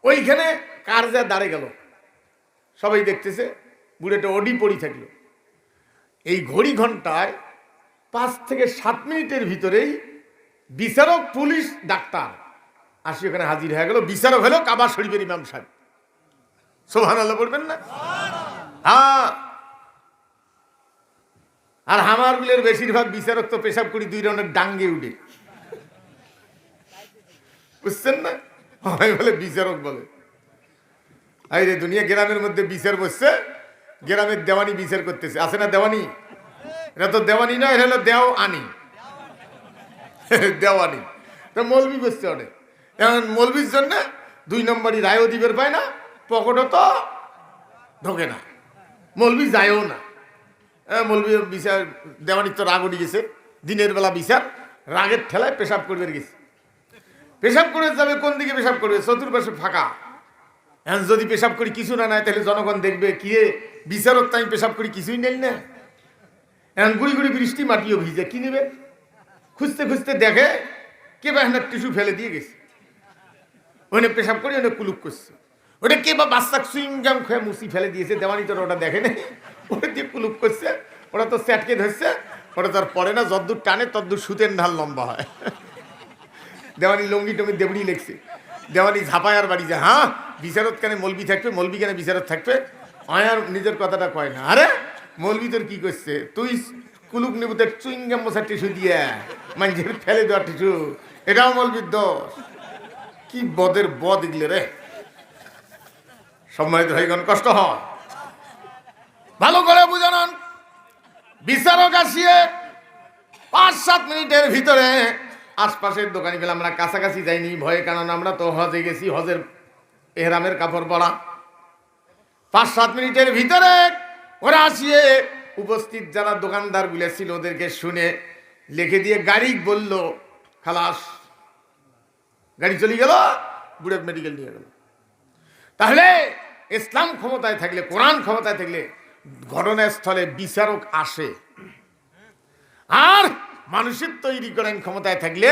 ওইখানে কার যা দাঁড়ে গেল, সবাই দেখতেছে, বুড়েটা ওডি পড়ি থাকলো। এই ঘড়ি ঘন্টায় 5 থেকে 7 মিনিটের ভিতরেই বিচারক, পুলিশ, ডাক্তার আসি ওখানে হাজির হয়ে গেল। বিচারক হলো কাবা শরীফের ইমাম সাহেব। সুবহানাল্লাহ পড়বেন না? হ্যাঁ। আর হামারগুলোর বেশিরভাগ বিচারক তো পেশাব করি 2 রাউন্ডের ডাঙ্গে উঠে, বুঝছেন না? বলে বিচারক বলে। এই রে দুনিয়া, গ্রামের মধ্যে বিচার বসছে, গ্রামের দেওয়ানি বিচার করতেছে, আছে না দেওয়ানি? এটা তো দেওয়ানি না, এটা হলো দেও আনি, দেওয়ানি। তো মৌলবি বসছে অনেক। এখন মৌলবির জন্য 2 নম্বরই রায়ও দিবের পায় না, পকেটও তো ঢোকে না, মৌলবি যায়ও না। মৌলবি বিচার, দেওয়ানির তো রাগ উঠে গেছে, দিনের বেলা বিচার, রাগের ঠেলায় পেশাব করবে গেছে। পেশাব করে যাবে, কোন দিকে পেশাব করবে? চতুর্পাশে ফাঁকা। এখন যদি পেশাব করি কিছু না নেয়, তাহলে জনগণ দেখবে কি রে বিচারক, তাই পেশাব করি কিছুই নেই না। এখন গুড়ি গুড়ি বৃষ্টি, মাটিও ভিজে, কি নেবে? খুঁজতে খুঁজতে দেখে কে বা একটা টিস্যু ফেলে দিয়ে গেছে, ওখানে পেশাব করে ওখানে কুলুপ করছে। ওটা কে বা বাচ্চা সুইংগাম খেয়ে মুসি ফেলে দিয়েছে, দেওয়ানি তোর ওটা দেখে নেই, ওটা দিয়ে কুলুপ করছে। ওটা তো স্যাটকে ধরছে, ওটা তার পরে না, যদ্দূর টানে তদ্দূর সুতের ঢাল লম্বা হয়। দেওয়ানি লঙ্গি টঙ্গি দেবড়ি লেগছে, দেওয়ানি ঝাপায় আর বাড়ি যায়। হ্যাঁ, বিচারত কেন মলবি থাকবে, মলবি কেন বিচারত থাকবে? আর নিজের কথাটা কয় না। আরে মলবি তোর কি করছে? তুই কুলুক নেবুতের চুইংগাম মশা টিস্যু দিয়ে মানুষের ফেলে দেওয়া টিস্যু, এটাও মলবির দোষ। কি বদের বদ এগুলো রে। সম্মানিত ভাইগণ, কষ্ট হয়, ভালো করে বুঝান। বিচারক আসিয়ে 5-7 মিনিটের ভিতরে আশপাশের দোকানি পেলাম, আমরা কাছাকাছি যাইনি ভয়ে, কারণ আমরা তো হজে গেছি, হজের এহরামের কাপড় পরা। 5-7 মিনিটের ভিতরে ওরা আসিয়ে উপস্থিত যারা দোকানদার গুলো ছিল ওদেরকে শুনে লিখে দিয়ে গাড়ি বলল খালাস, গাড়ি চলে গেল, বুড়ে মেডিকেল নিয়ে গেল। তাহলে ইসলাম ক্ষমতায় থাকলে, কোরআন ক্ষমতায় থাকলে ঘটনাস্থলে বিচারক আসে। আর মানুষের তৈরি করেন ক্ষমতায় থাকলে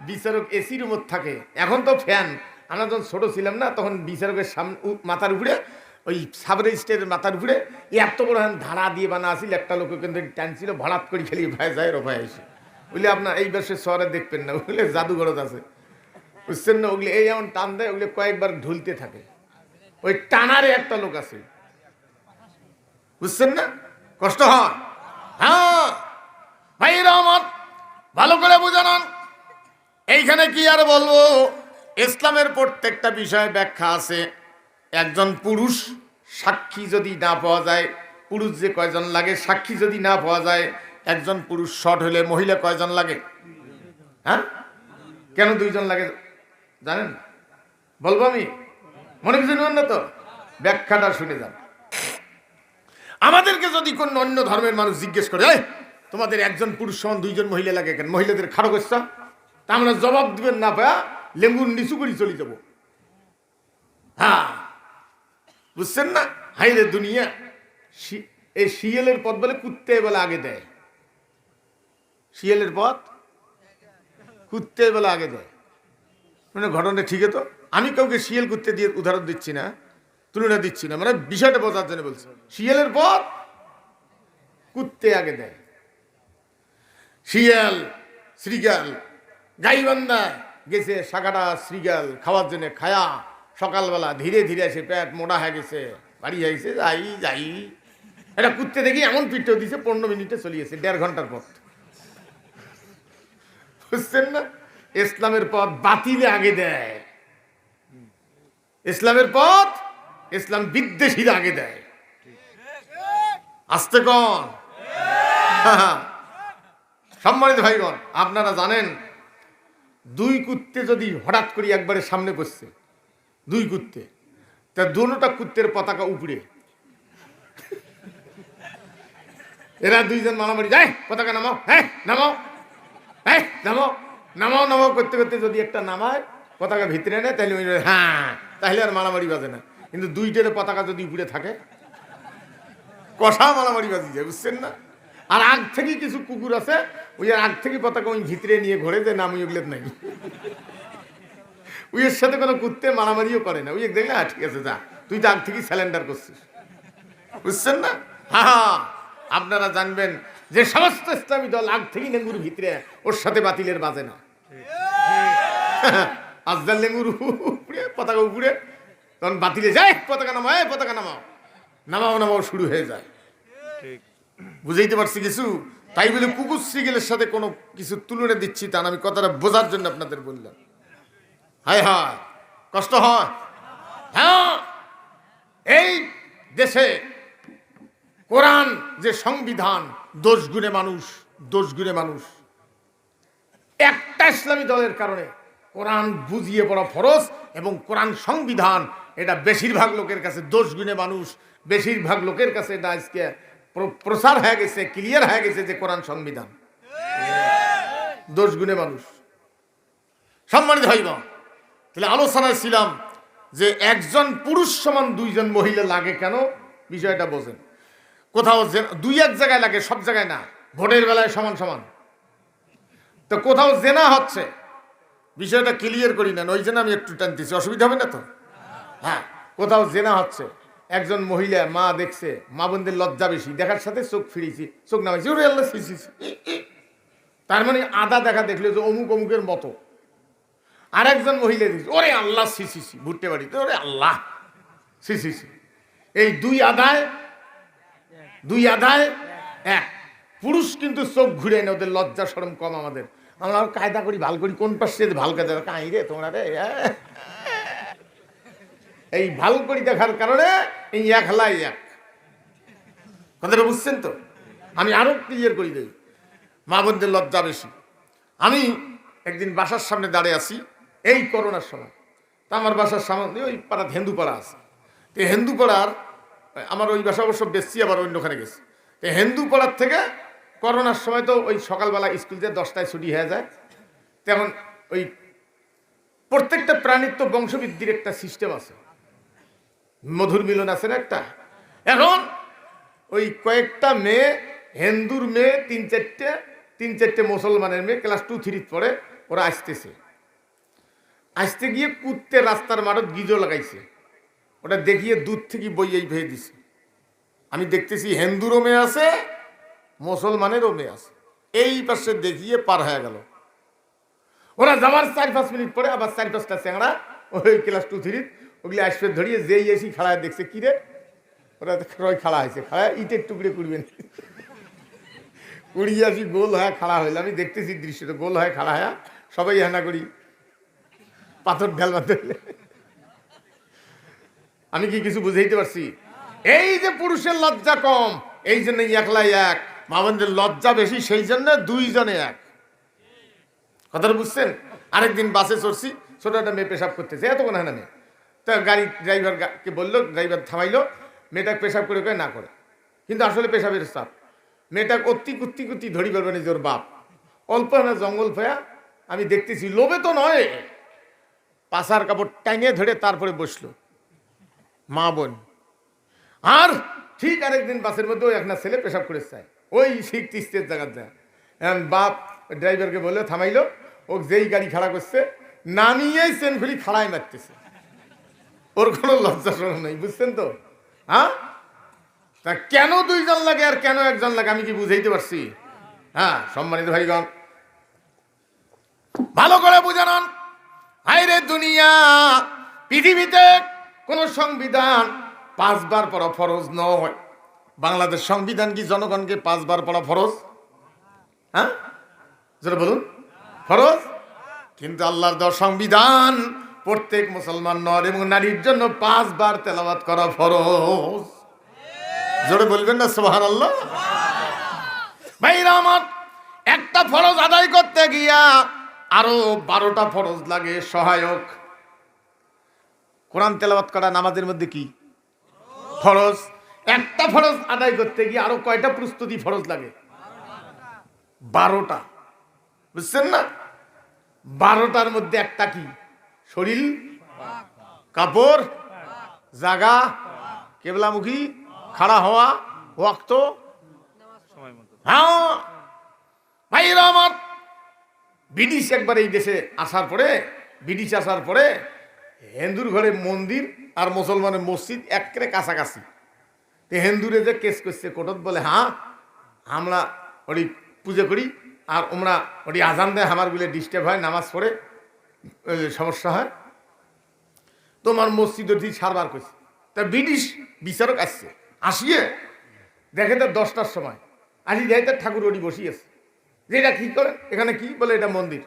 বিচারক এসি রুমত থাকে। এখন তো ফ্যান, আমরা যখন ছোট ছিলাম না, তখন বিচারকের সামনে মাথার উপরে, ওই সাব রেজিস্ট্রারের মাথার উপরে এত বড় ধারা দিয়ে বানা আসিল, একটা লোক কিন্তু টানছিল, ভরাত করে খেলি ভাই যায় রোভায় এসে। বুঝলে আপনার এই বছর শহরে দেখবেন না, বুঝলে জাদুঘরত আছে, বুঝছেন না? ওগুলি এই যেমন টান দেয়, ওগুলি কয়েকবার ঢুলতে থাকে, ওই টানারে একটা লোক আছে, বুঝছেন না? কষ্ট হয়। হ্যাঁ ভাইরা আমার, ভালো করে বুঝান। এইখানে কি আর বলবো, ইসলামের প্রত্যেকটা বিষয়ে ব্যাখ্যা আছে। একজন পুরুষ সাক্ষী যদি না পাওয়া যায়, পুরুষ যে কয়জন লাগে, সাক্ষী যদি না পাওয়া যায়, একজন পুরুষ শর্ট হলে মহিলা কয়জন লাগে? হ্যাঁ, কেন 2 জন লাগে জানেন? বলবো আমি, মনে কিছু নেবেন না তো, ব্যাখ্যাটা শুনে যান। আমাদেরকে যদি কোন অন্য ধর্মের মানুষ জিজ্ঞেস করে, তোমাদের একজন পুরুষ সমান 2 জন মহিলা লাগে কেন, মহিলাদের খাড়ো করছে, তা আমরা জবাব দিবেন না পায়া লেম্বুর নিচু করে চলে যাব। হ্যাঁ, বুঝছেন না? হাইরে দুনিয়া, এই শিয়ালের পথ বলে কুত্তে বলে আগে দেয়, শিয়ালের পথ কুত্তে বলে আগে দেয়। মানে ঘটনা ঠিক তো, আমি কাউকে শিয়াল কুত্তে দিয়ে উদাহরণ দিচ্ছি না, তুলনা দিচ্ছি না, মানে বিষয়টা বোঝার জন্য বলছি। শিয়ালের পথ কুত্তে আগে দেয়। শিয়াল, শ্রীগাল, গাইবান্ধা গেছে শাখাটা শ্রীগাল খাওয়ার জন্য, খায়া সকালবেলা ধীরে ধীরে এসে পেট মোটা হয়ে গেছে, বাড়ি হয়েছে, যাই যাই এটা কুত্তে দেখি এমন পিঠেও দিছে, 15 মিনিটে চলে গেছে, 1.5 ঘন্টার পথ। বুঝছেন না? ইসলামের পথ বাতিলে আগে দেয়, ইসলামের পথ ইসলাম বিদ্বেষীরা আগে দেয়। আস্তে কন। সম্মানিত ভাইগণ, আপনারা জানেন 2 কুত্তে যদি হঠাৎ করে একবারে সামনে বসছে, 2 কুত্তে, তা দুটোটা কুত্তের পতাকা উপরে, এরা 2 জন মারামারি যায়, পতাকা নামাও, হ্যাঁ নামাও, হ্যাঁ নামাও, নামাও নামাও করতে করতে যদি একটা নামায় পতাকা ভিতরে নেয়, তাহলে ওই হ্যাঁ, তাহলে আর মারামারি বাজে না। কিন্তু 2টের পতাকা যদি উপরে থাকে, কষা মারামারি বাজি যায়, বুঝছেন না? আর আগ থেকে কিছু কুকুর আছে, ওই আগ থেকে পতাকা ওই ভিতরে নিয়ে ঘোরে, যে নাম ওইগুলো নাই, উইয়ের সাথে কোনো কুত্তে মারামারিও করে না। উইয়ে দেখলে ঠিক আছে যা, তুই তো আগ থেকেই স্যালেন্ডার করছিস, বুঝছেন না? হ্যাঁ, আপনারা জানবেন যে সমস্ত ইসলামী দল আগ থেকেই লেঙ্গুর ভিতরে ওর সাথে বাতিলের বাজে না। আজদার লেঙ্গুর উপরে পতাকা উপরে, তখন বাতিলে যায় পতাকা নামাও, পতাকা নামাও, নামাও নামাও শুরু হয়ে যায়। বুঝাইতে পারছি কিছু? তাই বলে কুকুর শ্রীগেলের সাথে কোনো কিছু তুলনা দিচ্ছি তা না, আমি কথাটা বোঝার জন্য আপনাদের বললাম। হায় হায়, কষ্ট হয়। হ্যাঁ, এই দেশে কোরআন যে সংবিধান, দোষ গুণে মানুষ, দোষ গুণে মানুষ। একটা ইসলামী দলের কারণে কোরআন বুঝিয়ে পড়া ফরজ এবং কোরআন সংবিধান এটা বেশিরভাগ লোকের কাছে দোষ গুণে মানুষ, বেশিরভাগ লোকের কাছে এটা আজকে প্রসার হয়ে গেছে, ক্লিয়ার হয়ে গেছে যে কোরআন সংবিধান দোষ গুণে মানুষ। সম্মানিত হইব, তাহলে আলোচনায় ছিলাম যে একজন পুরুষ সমান দুইজন মহিলা লাগে কেন, বিষয়টা বোঝেন। কোথাও দুই এক জায়গায় লাগে, সব জায়গায় না। ভোটের বেলায় সমান সমান, তো কোথাও জেনা হচ্ছে, বিষয়টা ক্লিয়ার করি না, ওই জন্য আমি একটু টানতেছি, অসুবিধা হবে না তো? হ্যাঁ, কোথাও জেনা হচ্ছে, একজন মহিলা মা দেখছে, মা বোনদের লজ্জা বেশি, দেখার সাথে চোখ ফিরিয়েছি, চোখ নামাইছি, ওরে আল্লাহ তার মানে আদা দেখা দেখলো যে অমুক অমুকের মতো। আর একজন মহিলা দেখছে, ওরে আল্লাহ সিসি ভুট্টে বাড়িতে, ওরে আল্লাহ সিসি। এই দুই আদায় এক। পুরুষ কিন্তু চোখ ঘুরে না, ওদের লজ্জা শরম কম। আমাদের আমরা কায়দা করি ভাল করি, কোন পাশে ভাল কায়দা কাই রে তোমরা রে, এই ভাল করি দেখার কারণে এই একলাই এক। কথাটা বুঝছেন তো? আমি আরো ক্লিয়ার করি দেই, মা বোনদের লজ্জা বেশি। আমি একদিন বাসার সামনে দাঁড়িয়ে আছি এই করোনার সময়, তা আমার বাসার সামনে ওই পাড়া হিন্দু পাড়া আছে, তো হিন্দু পাড়ার আমার ওই বাসা অবশ্য বেশি, আবার অন্যখানে গেছি। তো হিন্দু পাড়ার থেকে করোনার সময় তো ওই সকালবেলা স্কুল দিয়ে 10টায় ছুটি হয়ে যায়, তেমন ওই প্রত্যেকটা প্রাণীর তো বংশবৃদ্ধির একটা সিস্টেম আছে, মধুর মিলন আছে না একটা। এখন ওই কয়েকটা মেয়ে, হিন্দুর মেয়ে তিন চারটে মুসলমানের মেয়ে ক্লাস 2-3 পড়ে, ওরা আসতে গিয়ে কুত্তে রাস্তার মাঠত গিজো লাগাইছে, ওটা দেখিয়ে দুধ থেকে বইয়েই ভেয়ে দিছে। আমি দেখতেছি হিন্দুরও মেয়ে আছে, মুসলমানেরও মেয়ে আছে, এই পাশে দেখিয়ে পার হয়ে গেল। ওরা যাওয়ার 4-5 মিনিট পরে আবার 4-5টা চ্যাংড়া ওই ক্লাস 2-3 ওগুলি আসবে ধরিয়ে যেই এসি খাড়ায় দেখছে, কিরে ওরা খাড়া হয়েছে, খাড়া ইটের টুকরে কুড়বেন, কুড়িয়ে আসি গোল হয়ে খাড়া হইলে। আমি দেখতেছি দৃশ্যটা, গোল হয়ে খাড়া হয়ে সবাই হানা করি পাথর ঢাল বাঁধতে। আমি কি কিছু বুঝাইতে পারছি? এই যে পুরুষের লজ্জা কম, এই জন্য একলাই এক। মা বোনদের লজ্জা বেশি, সেই জন্য দুইজনে এক। কথাটা বুঝছেন? আরেকদিন বাসে চড়ছি, ছোট একটা মেয়ে পেশাব করতেছে, এতক্ষণ হ্যাঁ মেয়ে, তা গাড়ি ড্রাইভারকে বললো, ড্রাইভার থামাইলো, মেয়েটাকে পেশাব করে না করে, কিন্তু আসলে পেশাবের চাপ। মেয়েটাকে কুত্তি ধরি পারবে না যে ওর বাপ, অল্প না জঙ্গল ফেয়া। আমি দেখতেছি লোভে তো নয়, পাশার কাপড় টাঙিয়ে ধরে তারপরে বসলো মা বোন। আর ঠিক আরেকদিন বাসের মধ্যে ওই একটা ছেলে পেশাব করে চায়, ওই ঠিক তিস্তের জায়গার যায়। এখন বাপ ড্রাইভারকে বললো, থামাইলো, ও যেই গাড়ি খাড়া করছে নামিয়েই চেন খুলি খাড়াই মারতেছে, ওর কোনো লজ্জা শরম নেই, বুঝছেন তো? হ্যাঁ, তা কেন দুইজন লাগে আর কেন একজন লাগে আমি কি বুঝাইতে পারছি? হ্যাঁ, সম্মানিত ভাইগণ, ভালো করে বুঝান। হায়রে দুনিয়া, পৃথিবীতে কোন সংবিধান 5 বার পড়া ফরজ নয়। বাংলাদেশ সংবিধান কি জনগণকে 5 বার পড়া ফরজ? হ্যাঁ, যেটা বলুন ফরজ। কিন্তু আল্লাহর দেওয়া সংবিধান প্রত্যেক মুসলমান নর এবং নারীর জন্য 5 বার তেলাওয়াত করা ফরজ। জোরে বলবেন না সুবহানাল্লাহ? ভাইরা আমার, একটা ফরজ আদায় করতে গিয়া আরো 12টা ফরজ লাগে সহায়ক। কোরআন তেলাওয়াত করা নামাজের মধ্যে কি ফরজ? একটা ফরজ আদায় করতে গিয়ে আরো কয়টা প্রস্তুতি ফরজ লাগে? 12টা, বুঝছেন না? 12টার মধ্যে একটা কি? শরীর, কাপড়, জাগা, কেবলামুখী, খাড়া হওয়া, ওয়াক্ত। হ্যাঁ ভাইরা আমার, ব্রিটিশ একবার এই দেশে আসার পরে, ব্রিটিশ আসার পরে হিন্দুর ঘরে মন্দির আর মুসলমানের মসজিদ একেবারে কাছাকাছি। তো হিন্দুরে যে কেস করছে কোর্টত বলে হ্যাঁ আমরা ওই পুজো করি আর ওমরা ওই আজান দেয় আমার গুলো ডিস্টার্ব হয়, নামাজ পড়ে সমস্যা হয়, তোমার মসজিদ সারবার করছে। তা ব্রিটিশ বিচারক আসছে, আসিয়ে দেখে তো 10টার সময় আসি যাই তার ঠাকুর ওটি বসিয়েছে, যে এটা কি করে এখানে, কি বলে এটা মন্দির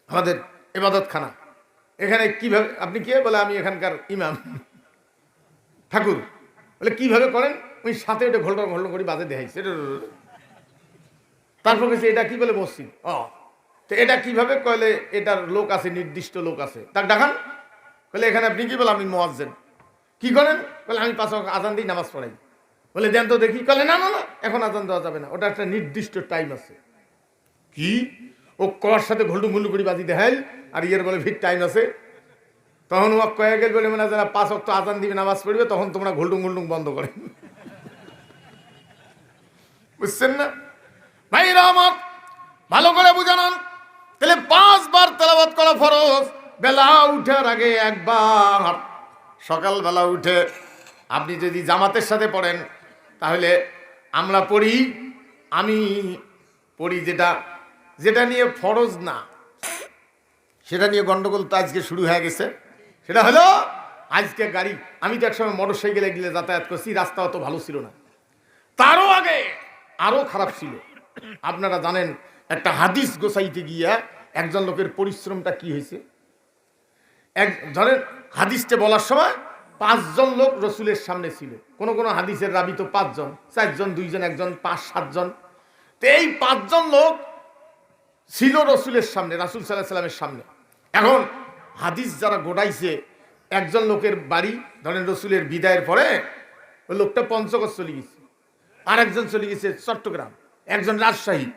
আমাদের ইবাদতখানা, এখানে কিভাবে আপনি কে বলে আমি এখানকার ইমাম। ঠাকুর বলে কিভাবে করেন, ওই সাথে ওটা ঘোলটা ঘোলটা করে বাজে দেখাইছে। তারপর গেছে এটা কি বলে মসজিদ। তো এটা কিভাবে কইলে এটার লোক আছে, নির্দিষ্ট লোক আছে, তাক দেখান। বলে এখানে আপনি কি বলে, আমি মুয়াজ্জিন। কি করেন, বলে আমি 5 ওয়াক্ত আজান দিই, নামাজ পড়াই। বলে দেন তো দেখি। বলে না না না, এখন আজান দেওয়া যাবে না, ওটা একটা নির্দিষ্ট টাইম আছে। কি ও কর সাথে ঘুলটু ঘুলটু করে বাজি দেখাইল, আর ইয়ের বলে ফিট টাইম আছে। তখন ও কয়ে গেল বলে, মানে যারা 5 ওয়াক্ত আজান দিবে, নামাজ পড়বে, তখন তোমরা ঘুলটুং ঘুলটুং বন্ধ করে। বুঝছেন না ভাই আমার, ভালো করে বুঝানান। তাহলে 5 বার তেলাওয়াত করা ফরজ। বেলা উঠার আগে একবার, সকালবেলা উঠে আপনি যদি জামাতের সাথে পড়েন তাহলে আমরা পড়ি, আমি পড়ি যেটা যেটা নিয়ে ফরজ না, সেটা নিয়ে গন্ডগোল তো আজকে শুরু হয়ে গেছে। সেটা হলো আজকে গাড়ি, আমি তো একসময় মোটর সাইকেলে গেলে যাতায়াত করছি, রাস্তা অত ভালো ছিল না, তারও আগে আরো খারাপ ছিল। আপনারা জানেন একটা হাদিস গোছাইতে গিয়া একজন লোকের পরিশ্রমটা কি হয়েছে। ধরেন হাদিসটা বলার সময় 5 জন লোক রসুলের সামনে ছিল, কোন কোন হাদিসের রাবি তো 5 জন, 4 জন, 2 জন, 1 জন, 5-7 জন। তো এই 5 জন লোক ছিল রসুলের সামনে, রাসূল সাল্লাল্লাহু আলাইহি সাল্লামের সামনে। এখন হাদিস যারা গোটাইছে, একজন লোকের বাড়ি ধরেন রসুলের বিদায়ের পরে ওই লোকটা পঞ্চগড় চলে গেছে, আর একজন চলে গেছে চট্টগ্রাম, একজন রাজশাহী।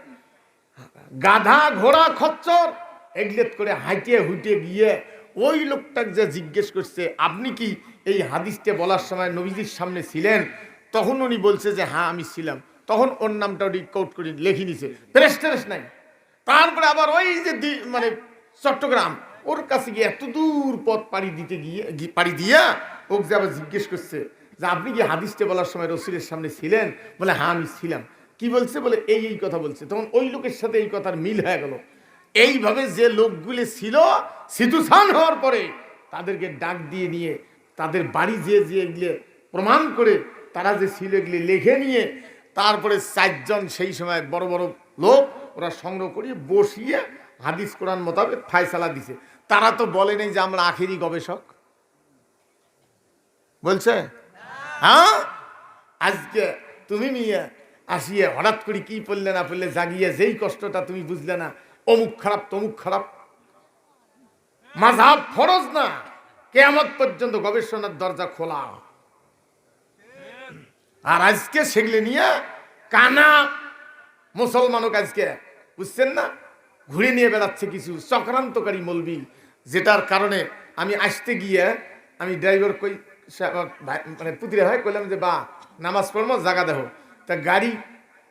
গাধা ঘোড়া খচ্চর এগলেট করে হাইটে হুইটে গিয়ে ওই লোকটাকে যে জিজ্ঞেস করছে, আপনি কি এই হাদিসটা বলার সময় নবীজির সামনে ছিলেন? তখন উনি বলছে যে হ্যাঁ আমি ছিলাম। তখন ওর নামটা উনি কোট করে লিখে নিছে, প্রেস নাই। তারপরে আবার ওই যে মানে চট্টগ্রাম, ওর কাছে গিয়ে এত দূর পথ পাড়ি দিয়া ওকে যে আবার জিজ্ঞেস করছে যে আপনি কি হাদিসটা বলার সময় রসুলের সামনে ছিলেন? বলে হ্যাঁ আমি ছিলাম। কি বলছে? বলে এই কথা বলছে। তখন ওই লোকের সাথে এই কথার মিল হয়ে গেল। এইভাবে যে লোকগুলি ছিল, সিতুসান হওয়ার পরে তাদেরকে ডাক দিয়ে নিয়ে তাদের বাড়ি যে এগুলো প্রমাণ করে তারা যে ছিল এগুলি লিখে নিয়ে, তারপরে 4 জন সেই সময় বড় বড় লোক ওরা সংগ্রহ করিয়ে বসিয়ে হাদিস কোরআন মোতাবেক ফায়সালা দিছে। তারা তো বলে নাই যে আমরা আখেরি গবেষক, বলছে হ্যাঁ আজকে তুমি নিয়ে আসিয়ে হঠাৎ করে কি পড়লে না পড়লে জাগিয়ে যেই কষ্টটা তুমি বুঝলে না, অমুক খারাপ তমুক খারাপ। মাযহাব ফরজ না, কিয়ামত পর্যন্ত গবেষণার দরজা খোলা। আর আজকে সেগুলো নিয়ে কানা মুসলমানক আজকে বুঝছেন না ঘুরে নিয়ে বেড়াচ্ছে কিছু চক্রান্তকারী মৌলবি, যেটার কারণে আমি আসতে গিয়ে আমি ড্রাইভার কই মানে পুতিরে হয় কইলাম যে বা নামাজ পড়বো জায়গা দেখো, তা গাড়ি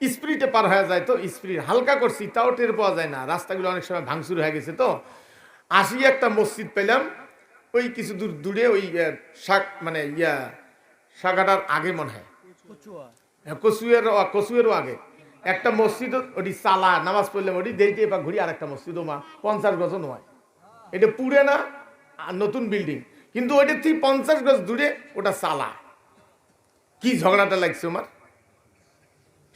স্পিডে পার হয়ে যায়, তো স্পিড হালকা করছি তাও টের পাওয়া যায় না, রাস্তাগুলো অনেক সময় ভাঙচুর হয়ে গেছে। তো আসি একটা মসজিদ পেলাম ওই কিছু দূর দূরে, ওই মানে শাখাটার আগে মনে হয় কচুয়েরও আগে একটা মসজিদ, ওটি চালা নামাজ পড়লাম, ওটি দেখতে এবার ঘুরি আর একটা মসজিদ, ও মা 50 গজ নয়, এটা পুরে না নতুন বিল্ডিং, কিন্তু ওইটার থেকে 50 গজ দূরে ওটা চালা। কি ঝগড়াটা লাগছে আমার,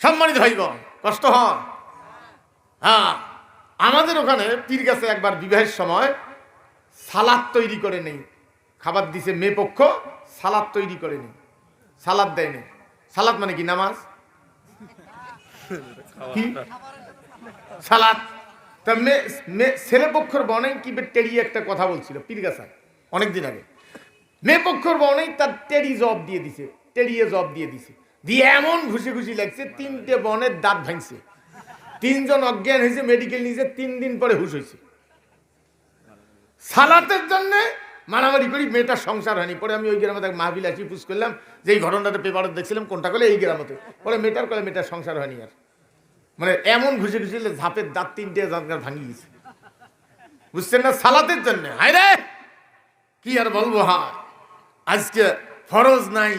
সম্মানিত ভাইগণ, কষ্ট হয়। হ্যাঁ আমাদের ওখানে পীর গাছে একবার বিবাহের সময় সালাদ তৈরি করে নেই, খাবার দিছে মেয়ে পক্ষ, সালাদ তৈরি করে নেই, সালাদ দেয় নেই। সালাদ মানে কি? নামাজ। কি সালাদ? তা ছেলে পক্ষর বনেই কি টেরি একটা কথা বলছিল পীর গাছা অনেকদিন আগে, মেয়ে পক্ষর বনেই তার টেরি জব দিয়ে দিছে, টেরিয়ে জব দিয়ে দিছে, দিয়ে এমন ঘুষি ঘুষি লাগছে 3টে বনের দাঁত ভাঙছে, 3 জন অজ্ঞান হয়েছে, মেডিকেল নিয়েছে, 3 দিন পরে হুশ হয়েছে। সালাতের জন্য মারামারি করি, মেয়েটার সংসার হয়নি। পরে আমি ওই গ্রামে মাহবিল আসি পুষ করলাম যে এই ঘটনাটা পেপারে দেখছিলাম, কোনটা করলে এই গ্রামতে, পরে মেয়েটার সংসার হয়নি আর, মানে এমন ঘুষি ঘুষি ঝাপের দাঁত 3টে দাঁত ভাঙিয়ে গেছে, বুঝছেন না? সালাতের জন্য। হায় রে কি আর বলবো। হ্যাঁ, আজকে ফরজ নাই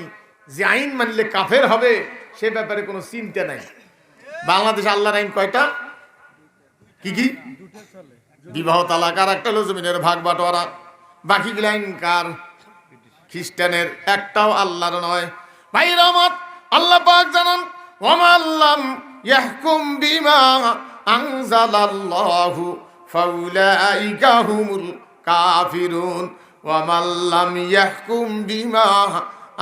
যে আইন মানলে কাফের হবে, সে ব্যাপারে কোনো চিন্তা নাই। বাংলাদেশে আল্লাহর আইন কয়টা? কি কি? বিবাহ, তালাক, আর একটা হলো জমিনের ভাগ বাটোয়ারা। বাকিগুলো আইন কার? খ্রিস্টানের। একটাও আল্লাহর নয়। ভাই রহমত, আল্লাহ পাক জানান, ওয়ামাল্লাম ইয়াহকুম বিমা আনজালাল্লাহু ফাউলাইকা হুমুল কাফিরুন ওয়ামাল্লাম ইয়াহকুম বিমা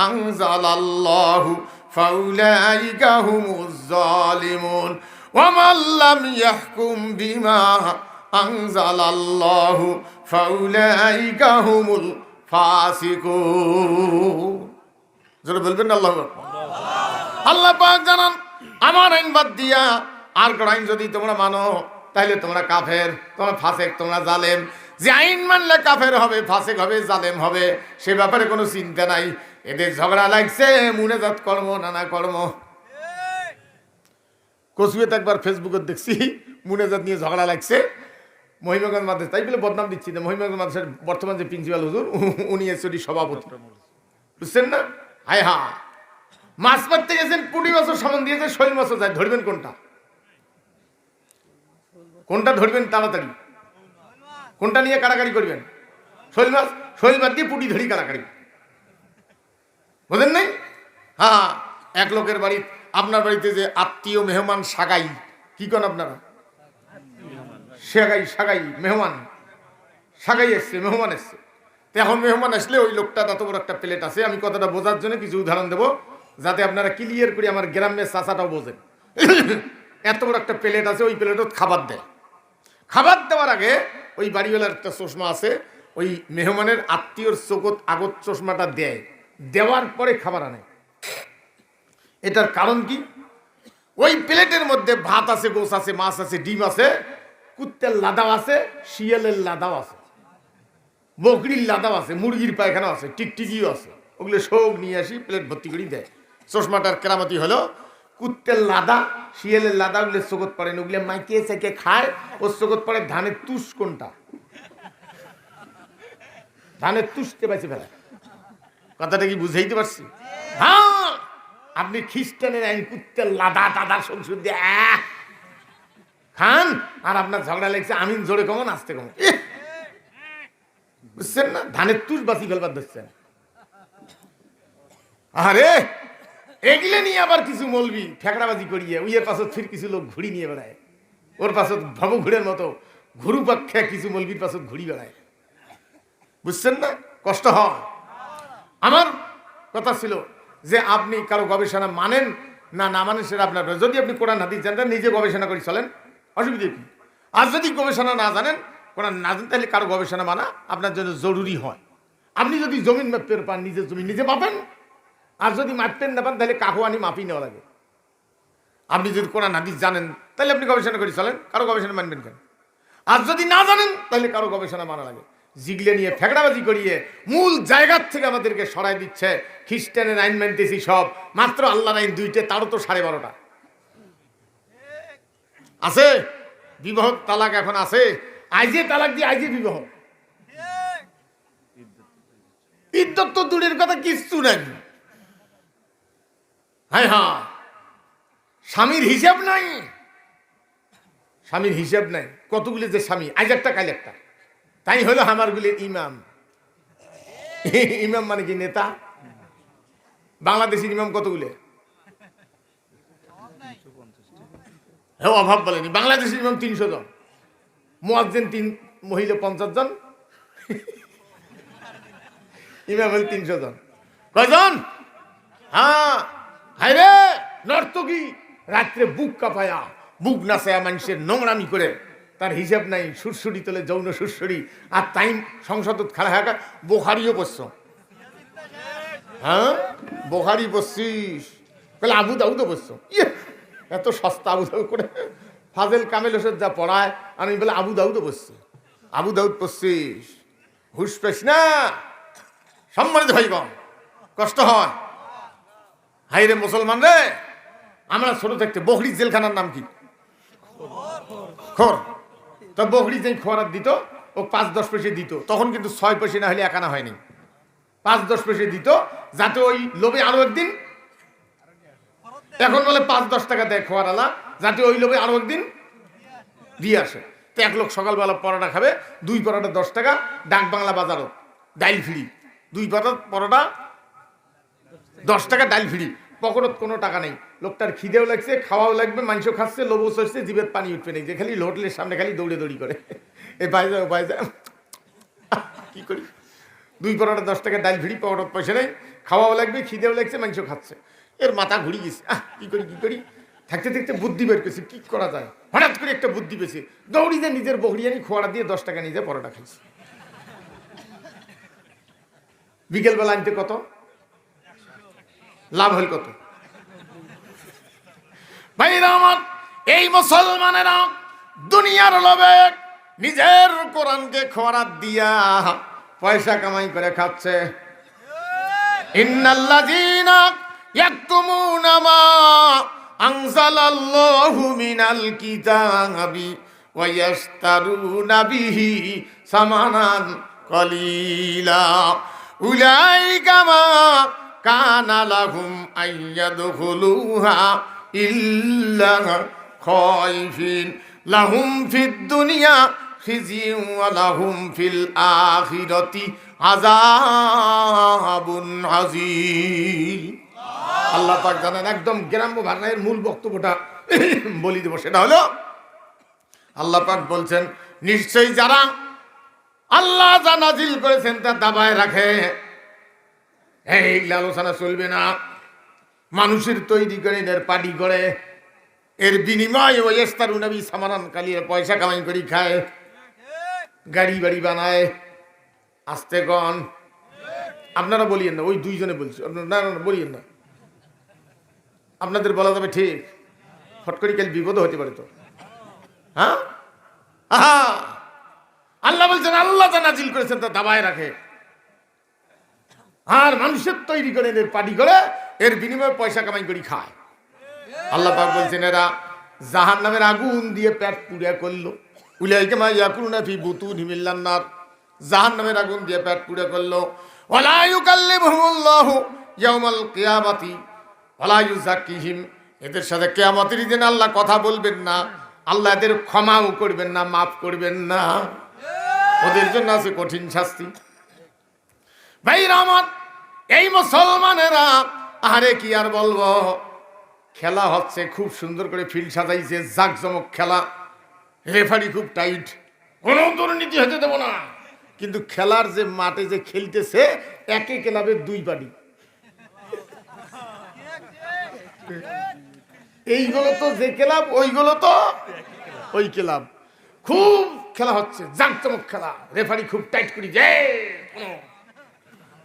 আনজালাল্লাহু ফাউলাইকা হুমুজ জালিমুন ওয়ামাল্লাম ইয়াহকুম বিমা আনজালাল্লাহু ফাউলাইকা হুমুল ফাসিকুন। যারা বলবেন না আল্লাহু আকবার। আল্লাহ পাক জানান, আমার আইন বাদ দিয়া আর কোন আইন যদি তোমরা মানো তাহলে তোমরা কাফের, তোমরা ফাসেক, তোমরা জালেম। যে আইন মানলে কাফের হবে, ফাসেক হবে, জালেম হবে, সে ব্যাপারে কোনো চিন্তা নাই। এদের ঝগড়া লাগছে মুনাজাত কর্ম, নানা কর্ম। কসুয়েতে একবার ফেসবুকে দেখছি মুনাজাত নিয়ে ঝগড়া লাগছে মহিমাগঞ্জ মাদ্রাসা। তাই বলে বদনাম দিচ্ছি না, মহিমাগঞ্জ মাদ্রাসার বর্তমান যে প্রিন্সিপাল হুজুর, উনি এসডি সভাপতি, বুঝছেন না? হায় হা, মাছ মারতে গেছেন, পুঁটি মাছও সামন দিয়েছে, শৈল মাছও যায়। ধরবেন কোনটা? কোনটা ধরবেন তাড়াতাড়ি? কোনটা নিয়ে কাড়াকাড়ি করবেন? শৈল মাছ, শৈল মাছ দিয়ে পুঁটি ধরি কাড়াকাড়ি, বোঝেন নাই? হ্যাঁ, এক লোকের বাড়ি, আপনার বাড়িতে যে আত্মীয় মেহমান সাগাই, কি কন আপনারা? সাগাই, সাগাই মেহমান, সাগাই এসছে, মেহমান এসছে। তো এখন মেহমান আসলে ওই লোকটা এত বড় একটা প্লেট আছে, আমি কথাটা বোঝার জন্য কিছু উদাহরণ দেবো যাতে আপনারা ক্লিয়ার করে আমার গ্রামের চাচাটাও বোঝেন। এত বড় একটা প্লেট আছে, ওই প্লেটত খাবার দেয়। খাবার দেওয়ার আগে ওই বাড়িওয়ালার একটা চশমা আছে, ওই মেহমানের আত্মীয়র চোখত আগত চশমাটা দেয়, দেওয়ার পরে খাবার আনে। এটার কারণ কি? ওই প্লেটের মধ্যে ভাত আছে, গোস আছে, মাছ আছে, ডিম আছে, কুত্তের লাদাও আছে, শিয়ালের লাদাও আছে, বকরির লাদাও আছে, মুরগির পায়খানা আছে, টিকটিকিও আছে। ওগুলো সব নিয়ে আসি প্লেট ভর্তি করে দেয়। চশমাটার কেরামতি হলো কুত্তের লাদা, শিয়ালের লাদা, ওগুলো চোখত পড়ে, ওগুলো মাইকে চেকে খায়। ওর চোখত পড়ে ধানের তুষ। কোনটা? ধানের তুষতে পাইছে ফেলা। কথাটা কি বুঝাইতে পারছি? হ্যাঁ, আপনি খ্রিস্টানের আইন কুত্তের লাদা টাদা সংসদ দিয়ে খান, আর আপনার ঝগড়া লেগেছে আমিন জোরে কমন, আসতে কমন, বুঝছেন না? ধানের তুষ বাঁচি ফেলবার ধরছেন। আরে এগুলো নিয়ে আবার কিছু মলবি ঠেকড়াবাজি করিয়ে উইয়ের পাশত ফির কিছু লোক ঘুড়ি নিয়ে বেড়ায়, ওর পাশত ভব ঘুরের মতো ঘুরু পক্ষে কিছু মলবির পাশত ঘুড়ি বেড়ায়, বুঝছেন না? কষ্ট হয়। আমার কথা ছিল যে আপনি কারো গবেষণা মানেন না না মানেন সেটা আপনার, যদি আপনি কোরআন হাদিস জানেন নিজে গবেষণা করে চলেন, অসুবিধা কি? আর যদি গবেষণা না জানেন, কোরআন না জানেন, তাহলে কারো গবেষণা মানা আপনার জন্য জরুরি হয়। আপনি যদি জমিন মাপতে পান, নিজের জমি নিজে মাপেন, আর যদি মাপতেন না পান তাহলে কাকু আনি মাপি নেওয়া লাগে। আপনি যদি কোরআন হাদিস জানেন তাহলে আপনি গবেষণা করে চলেন, কারো গবেষণা মানবেন কেন? আর যদি না জানেন তাহলে কারো গবেষণা মানা লাগে। জিগলে নিয়ে ফেকড়াবাজি করিয়ে মূল জায়গার থেকে আমাদেরকে সরাই দিচ্ছে। খ্রিস্টানের আইন মানতেছি সব, মাত্র আল্লাহর আইন দুইটা, তারও তো 12:30 আছে। বিবাহ তালাক এখন আছে, আইজে তালাক দিয়ে আইজে বিবাহ, ইদ্যত তো দূরের কথা, কিচ্ছু নাই। হ্যাঁ হ্যাঁ, স্বামীর হিসাব নাই, স্বামীর হিসাব নাই। কতগুলি যে স্বামী, আজ একটা কাল একটা, তাই হলো আমারগুলির ইমাম। ইমাম মানে কি? নেতা। বাংলাদেশের ইমাম কতগুলো? হ্যাঁ, অভাব বলেনি। বাংলাদেশের ইমাম 300 জন, মুয়াজ্জিন 3 মহিলা 50 জন, ইমাম হল 300 জন। কয়জন? হ্যাঁ, হাই রে নর্তকী রাত্রে বুক কাঁপায়া, বুক নাচায়া মানুষের নোংরামি করে, তার হিসাব নাই। সুরসুরি তোলে, যৌন সুরসুরি, আর তাই সংসদত খাড়া হাঁকা। বোখারিও পড়ছ? হ্যাঁ, বোখারি পড়ছিস? তাহলে আবু দাউদও পড়ছ? ইয়ে, এত সস্তা আবু দাউদ করে। ফাজেল কামেল হোসেন যা পড়ায়, আমি বলে আবু দাউদও পড়ছি। আবু দাউদ পড়ছিস? হুশ পেস না, সম্মানিত ভাই বোন, কষ্ট হয়। হাই রে মুসলমান রে, আমরা ছোট থাকতে বকরি জেলখানার নাম কি? খোর। তো বকরি যে খোয়ার দিত, ও 5-10 পয়সা দিত, তখন কিন্তু 6 পয়সা না হলে একানা হয়নি, 5-10 পয়সা দিত, যাতে ওই লোভে আরো একদিন, এখন বলে 5-10 টাকা দেয় খোয়ারালা, যাতে ওই লোভে আরো একদিন দিয়ে আসে। তো এক লোক সকালবেলা পরোটা খাবে, 2 পরোটা 10 টাকা, ডাক বাংলা বাজারও ডাইল ফ্রি, 2 পরোটা 10 টাকা, ডাইল ফ্রি, পকেটত কোনো টাকা নেই। লোকটার খিদেও লাগছে, খাওয়াও লাগবে, মাংস খাচ্ছে, লোভও চড়ছে, জিভের পানি উঠবে নেই, যে খালি হোটেলের সামনে খালি দৌড়ি করে এ বাইজা কি করি, 2 পরোটা 10 টাকা, ডাইল ফ্রি, পকেটত পয়সা নেই, খাওয়াও লাগবে, খিদেও লাগছে, মাংস খাচ্ছে, এর মাথা ঘুরি গেছে, কি করি থাকতে থাকতে বুদ্ধি বের করছে কি করা যায়। হঠাৎ করে একটা বুদ্ধি পেয়েছে, দৌড়ি যে নিজের বকরিয়ানি খোয়াড়া দিয়ে 10 টাকা নিজে পরোটা খাইছে। বিকেলবেলা আনতে কত লাভ হল, কত ভাইরা আমার, এই মুসলমানেরা দুনিয়ার লোভে নিজের কোরআনকে খোয়ারাত দিয়া পয়সা কামাই করে খাচ্ছে। ইন্নাল্লাযীনা ইয়াকতুমুনা মা আনজালাল্লাহু মিনাল কিতাবি ওয়া ইয়াশতারুনা বিহি সামানান কলিলা উলাইকা মা কানা লাহুম আইয়াদখুলুহা ইল্লা খায়ফিন লাহুম ফিদ দুনিয়া খিজিয়ুন ওয়া লাহুম ফিল আখিরাতি আযাবুন আযীম। আল্লাহ পাক জানেন, একদম গ্রাম্য ভাষায় মূল বক্তব্যটা বলি দেব, সেটা হলো আল্লাহ পাক বলছেন, নিশ্চয়ই যারা আল্লাহ যা নাজিল করেছেন তা দাবায় রাখে, এই আলোচনা চলবে না, মানুষের তৈরি করে এদের পার্টি করে, এর বিনিময়ে ওই ইস্তারুনা বি সামানান কালিয়ে পয়সা কামাই করে খায়, গাড়ি বাড়ি বানায়। আস্তে কন, আপনারা বলিয়েন না, ওই দুইজনে বলছি, না বলিয়েন না, আপনাদের বলা যাবে ঠিক, ফট করে কাল বিপদ হতে পারে তো। হ্যাঁ, আল্লাহ বলছেন আল্লাহ যা নাজিল করেছেন তা দাবায় রাখে, আর মানুষের তৈরি করে এদের পার্টি করে, এর বিনিময়ে পয়সা কামাই করে খায়। আল্লাহ পাক বলছেন এরা জাহান্নামের আগুন দিয়ে পেট পুড়িয়া করলো, উলাইকা মা ইয়াকুলুনা ফি বুতুনিহিম ইল্লান নার, জাহান্নামের আগুন দিয়ে পেট পুড়িয়া করলো। ওয়ালা ইউকাল্লিমুহুমুল্লাহু ইয়াউমাল কিয়ামাতি ওয়ালা ইউযাক্কিহিম, এদের সাথে কিয়ামতের দিন আল্লাহ কথা বলবেন না, আল্লাহ এদের ক্ষমাও করবেন না, মাফ করবেন না, ওদের জন্য আছে কঠিন শাস্তি। ভাইরা আমার, এই মুসলমানেরা, আরে কি আর বলবো, খেলা হচ্ছে, খুব সুন্দর করে ফিল্ড সাজাইছে, জাকজমক খেলা, রেফারি খুব টাইট, কোনো দুর্নীতি হতে দেব না, কিন্তু খেলার যে মাঠে যে খেলতেছে, একই ক্লাবের 2 পার্টি, এইগুলো তো যে ক্লাব, ওইগুলো তো ওই ক্লাব, খুব খেলা হচ্ছে, জাকজমক খেলা, রেফারি খুব টাইট করি যায়,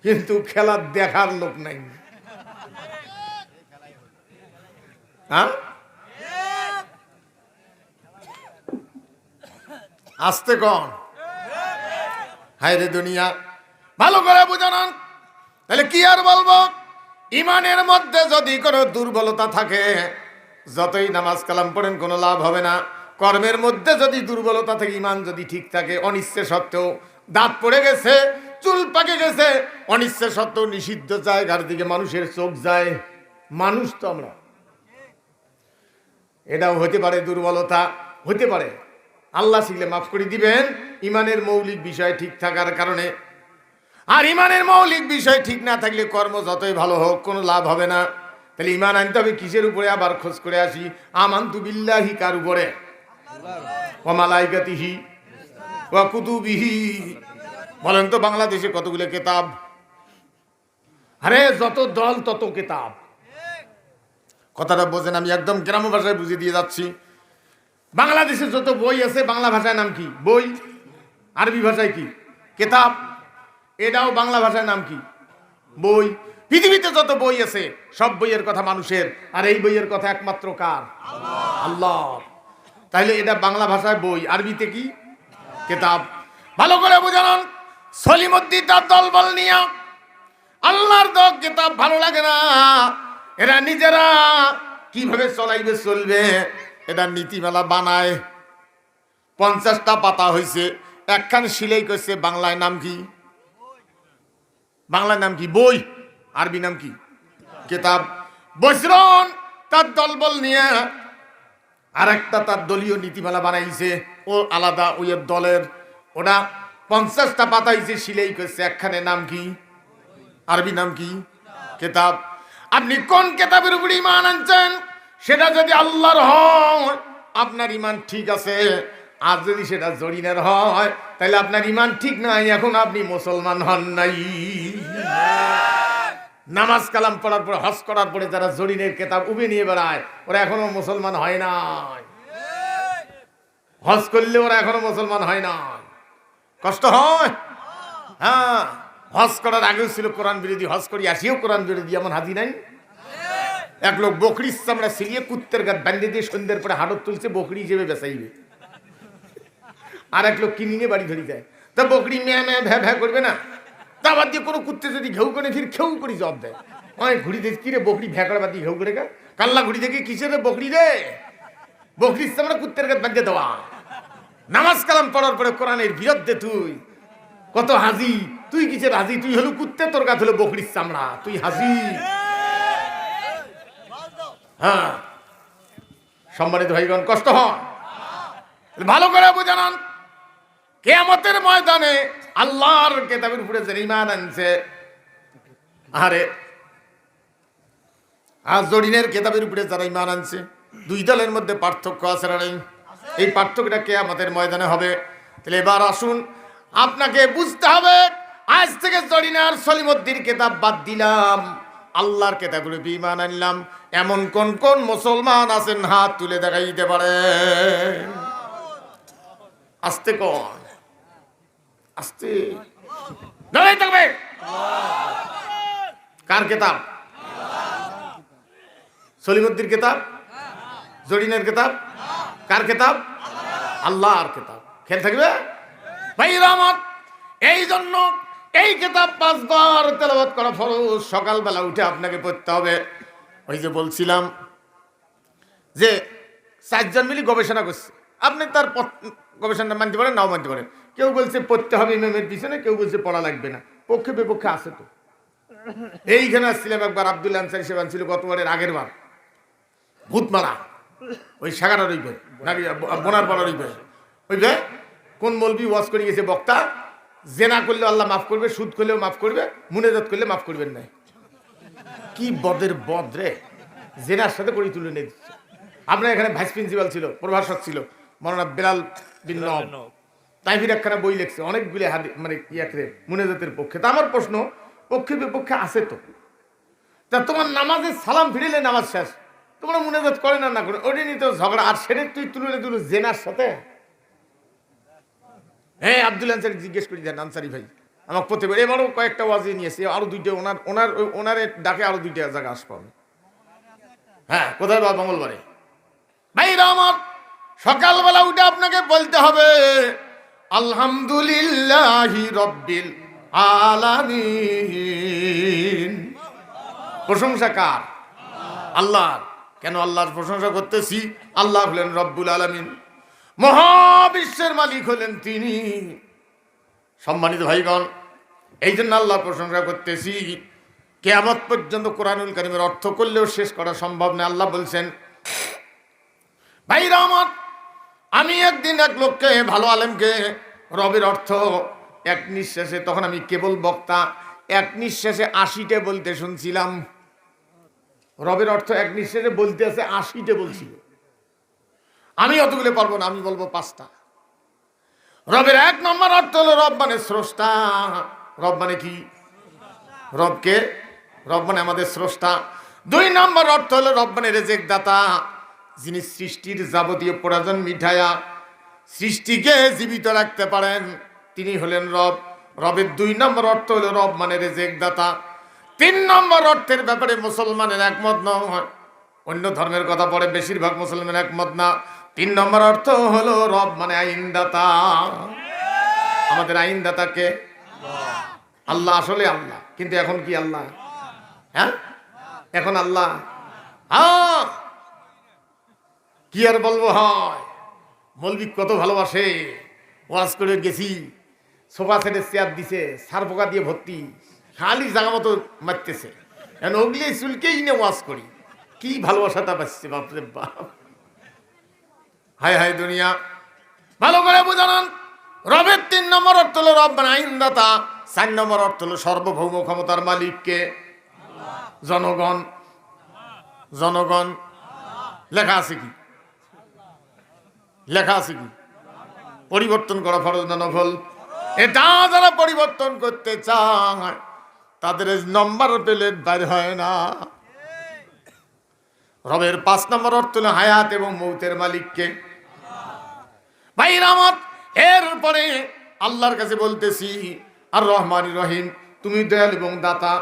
কিন্তু খেলা দেখার লোক নাই। হ্যাঁ, আস্তে কন, হায় রে দুনিয়া, ভালো করে বুঝান। তাহলে কি আর বলবো, ইমানের মধ্যে যদি কোনো দুর্বলতা থাকে, যতই নামাজ কালাম পড়েন কোনো লাভ হবে না। কর্মের মধ্যে যদি দুর্বলতা থাকে, ইমান যদি ঠিক থাকে, অনিচ্ছে সত্ত্বেও দাঁত পড়ে গেছে, চুল পাকে গেছে, অনিচ্ছে সত্ত্বেও নিষিদ্ধ জায়গার দিকে মানুষের চোখ যায়, মানুষ তো আমরা, এটাও হতে পারে দুর্বলতা, হতে পারে, আল্লাহ শিখলে মাফ করে দিবেন, ইমানের মৌলিক বিষয় ঠিক থাকার কারণে। আর ইমানের মৌলিক বিষয় ঠিক না থাকলে কর্ম যতই ভালো হোক কোনো লাভ হবে না। তাহলে ইমান আনতে হবে কিসের উপরে, আবার খোঁজ করে আসি, আমানতু বিল্লাহি কার উপরে, ওয়া মালাইকাতিহি ওয়া কুতুবিহি। বলেন তো বাংলাদেশে কতগুলো কিতাব, আরে যত দল তত কিতাব, কথাটা বোঝেন, আমি একদম গ্রাম্য ভাষায় বুঝিয়ে দিয়ে যাচ্ছি। বাংলাদেশে যত বই আছে, বাংলা ভাষায় নাম কি? বই। আরবি ভাষায় কি? কিতাব। এটাও বাংলা ভাষায় নাম কি? বই। পৃথিবীতে যত বই আছে সব বইয়ের কথা মানুষের, আর এই বইয়ের কথা একমাত্র কার? আল্লাহ। তাইলে এটা বাংলা ভাষায় বই, আরবিতে কি? কিতাব। ভালো করে বুঝান। সলিমুদ্দিন তার দলবল নিয়ে আল্লাহর দল কিতাব ভালো লাগে না, এরা নিজেরা কিভাবে চলাইবে চলবে এটা নীতিমালা বানায়। 50টা পাতা হয়েছে, একখান সিলাই করছে, বাংলায় নাম কি? বাংলার নাম কি? বই। আরবি নাম কি? কিতাব। বৈশ্রণ তার দলবল নিয়ে আর একটা তার দলীয় নীতিমালা বানাইছে, ও আলাদা ওই দলের, ওটা 50টা পাতাইছে, সিলাই করছে, একখানে নাম কি? আরবি নাম কি? কিতাব। আপনি কোন কিতাবের উপর ঈমান আনছেন? সেটা যদি আল্লাহর হয় আপনার ঈমান ঠিক আছে, আর যদি সেটা জরিনের হয় তাহলে আপনার ঈমান ঠিক নাই, এখন আপনি মুসলমান হন নাই। নামাজ কালাম পড়ার পরে, হজ করার পরে যারা জরিনের কিতাব উবে নিয়ে বেড়ায়, ওরা এখনো মুসলমান হয় নাই। হজ করলে ওরা এখনো মুসলমান হয় না। কষ্ট হয়। হ্যাঁ, হজ করার আগেও ছিল কোরআন বিরোধী, হজ করি আসিও কোরআন বিরোধী, এমন হাজি নাই? এক লোক বকরির চামড়া সিলিয়ে কুত্তের গাছ বান্ধে দিয়ে সন্ধ্যের পরে হাড়ত তুলছে, বকরি হিসেবে বেচাইবে। আর এক লোক কিনে নিয়ে বাড়ি ধরি যায়, তা বকরি ম্যা ম্যা ভ্যা ভ্যা করবে না? তা বাদ দিয়ে কোনো কুত্তে যদি ঘেউ করে ফির খেউ করি জব দেয়, অনেক ঘুরি দেখি কিরে বকরি ভ্যা করে বাদ দিয়ে ঘেউ করে গা, কাল্লা ঘুরি দেখি কিসের রে বকরি রে? বকরির চামড়া কুত্তের গাছ বান্ধে দেওয়া। নামাজ কালাম পড়ার পরে কোরআনের বিরুদ্ধে তুই কত হাজি, তুই কিসের হাজি? তুই হলো কুত্তে, তোর গাছ হলো বকরির চামড়া, তুই হাজি। হ্যাঁ, সম্মানিত ভাইগণ, কষ্ট হয়। ভালো করে বুঝান, কিয়ামতের ময়দানে আল্লাহর কিতাবের উপরে যে ঈমান আনছে, আরে আর জরিনের কিতাবের উপরে যারা ঈমান আনছে, দুই দলের মধ্যে পার্থক্য আছে না? এই পার্থক্যটা কিয়ামতের ময়দানে হবে। তাহলে এবার আসুন, আপনাকে বুঝতে হবে, আজ থেকে জরিনার সলিমুদ্দিন কিতাব বাদ দিলাম, আল্লাহর কিতাবের উপরে ঈমান আনলাম। এমন কোন কোন মুসলমান আছেন, হাত তুলে দেখাই দিতে পারে? আস্তে কোন, আস্তে দাঁড়াই থাকবে। কার কিতাব? সলিমুদ্দিন কিতাব, জরিনের কিতাব। কার কিতাব? আল্লাহর কিতাব। খেয়াল থাকবে ভাই রহমত। এই জন্য এই কিতাব 5 বার তেলাওয়াত করা ফরজ। সকালবেলা উঠে আপনাকে পড়তে হবে। ওই যে বলছিলাম যে 4 জন মিলে গবেষণা করছে, আপনি তার গবেষণা মানতে পারেন, নাও মানতে পারেন। কেউ বলছে পড়তে হবে ইমামের পিছনে, কেউ বলছে পড়া লাগবে না। পক্ষে বিপক্ষে আছে তো। এইখানে আসছিলাম একবার, আব্দুল আনসারী সাহেব ছিল গতবারের আগের বার, ভূতমারা ওই সাগারার ওই নাকি বোনার পাড়ার ওই কোন মৌলবি ওয়াজ করে গেছে বক্তা, জেনা করলে আল্লাহ মাফ করবে, সুদ করলেও মাফ করবে, মুনাজাত করলে মাফ করবেন না। কি বদের বদ রে, জেনার সাথে করে তুলে নিয়ে দিচ্ছে। আপনার এখানে ভাইস প্রিন্সিপাল ছিল, প্রভাষক ছিল মৌলানা বেলাল বিন নওয়াব, তাইফির একখানা বই লিখছে অনেকগুলি মানে ইয়াকে মুনাজাতের পক্ষে। তা আমার প্রশ্ন, পক্ষে বিপক্ষে আছে তো, তা তোমার নামাজে সালাম ফিরিলে নামাজ শেষ, তোমরা মুনাজাত করে না করে, ওটা নিয়ে তো ঝগড়া, আর সেটা তুই তুলে দিল জেনার সাথে। হ্যাঁ, আব্দুল আনসারী জিজ্ঞেস করি দেন, আনসারী ভাই আমাকে প্রতিবার, এবারও কয়েকটা ওয়াজে নিয়েছে, আরো 2টা ওনার ডাকে আরো 2টা জায়গা আসবো আমি। হ্যাঁ, কোথায় বা? মঙ্গলবারে। ভাই আমার সকালবেলা উঠে আপনাকে বলতে হবে আলহামদুলিল্লাহি রব্বিল আলামিন। প্রশংসা কার? আল্লাহর। কেন আল্লাহর প্রশংসা করতেছি? আল্লাহ হলেন রব্বুল আলামিন, মহাবিশ্বের মালিক হলেন তিনি। সম্মানিত ভাইগণ, এই জন্য আল্লাহর প্রশংসা করতেছি। কিয়ামত পর্যন্ত কোরআনুল কারীমের অর্থ করলেও শেষ করা সম্ভব না। আল্লাহ বলছেন, ভাই রহমত, আমি একদিন এক লোককে, ভালো আলেমকে, রবের অর্থ এক নিঃশ্বাসে, তখন আমি কেবল বক্তা, এক নিঃশ্বাসে 80টে বলতে শুনছিলাম। রবের অর্থ এক নিঃশ্বাসে বলতে আছে 80টে বলছিল। আমি অতগুলো পারবো না, আমি বলবো 5টা। রবের 1 নম্বর অর্থ হলো রব মানে স্রষ্টা। রব মানে কি? রবকে, রব মানে আমাদের স্রষ্টা। 2 নম্বর অর্থ হলো রব মানে রেজেক দাতা, যিনি সৃষ্টির যাবতীয় প্রয়োজন মিঠায়া সৃষ্টিকে জীবিত রাখতে পারেন, তিনি হলেন রব। রবের 2 নম্বর অর্থ হলো রব মানে রেজেক দাতা। 3 নম্বর অর্থের ব্যাপারে মুসলমানের একমত নয়, অন্য ধর্মের কথা পড়ে বেশিরভাগ মুসলমান একমত না। 3 নম্বর অর্থ হলো রব মানে আইনদাতা। আমাদের আইনদাতাকে আল্লাহ, আসলে আল্লাহ, কিন্তু এখন কি আল্লাহ? হ্যাঁ, এখন আল্লাহ। হ্যাঁ, কি আর বলবো, হয় মৌলবি কত ভালোবাসে, ওয়াজ করে গেছি, সোফা সেটের চেয়ার দিছে, সার পোকা দিয়ে ভর্তি, খালি জায়গা মতো মারতেছে। এখন ওগুলি চুলকেই নিয়ে ওয়াজ করি, কি ভালোবাসাটা পাচ্ছে বাপরে বাপ। হায় হায় দুনিয়া, ভালো করে বুঝান। রবের 3 নম্বর অর্থ হলো রব আইনদাতা, 4 নম্বর অর্থ হলো সর্বভৌম ক্ষমতার মালিককে জনগণ। জনগণ লেখা আছে কি? লেখা আছে কি? পরিবর্তন করা ফরজ না নফল? এটা যারা পরিবর্তন করতে চায় তাদের নম্বর প্লেট বাইর হয় না। রবের 5 নম্বর অর্থ হলো হায়াত এবং মৌতের মালিককে। ভাই রামত, এরপরে আল্লাহর কাছে বলতেছি আর রহমান রহিম, তুমি দয়াল এবং দাতা।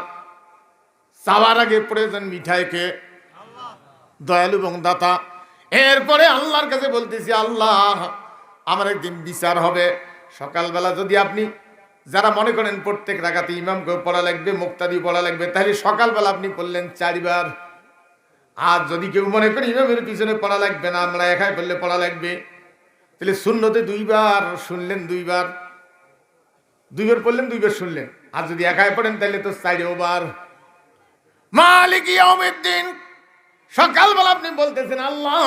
চাওয়ার আগে প্রয়োজন মিঠাইকে, দয়ালু এবং দাতা। এরপরে আল্লাহর কাছে বলতেছি আল্লাহ, আমার একদিন বিচার হবে। সকালবেলা যদি আপনি যারা মনে করেন প্রত্যেক রাকাতে ইমামকে পড়া লাগবে, মুক্তাদি পড়া লাগবে, তাহলে সকালবেলা আপনি পড়লেন 4 বার। আর যদি কেউ মনে করে ইমামের পিছনে পড়া লাগবে না, আমরা একাই পড়লে পড়া লাগবে, তাহলে সুন্নতে 2 বার শুনলেন, 2 বার, 2 বার পড়লেন, 2 বার শুনলেন। আর যদি একাই পড়েন তাহলে তো 4 বার। মালিক ইয়াউমিদ্দিন, সকালবেলা আপনি বলতেছেন আল্লাহ,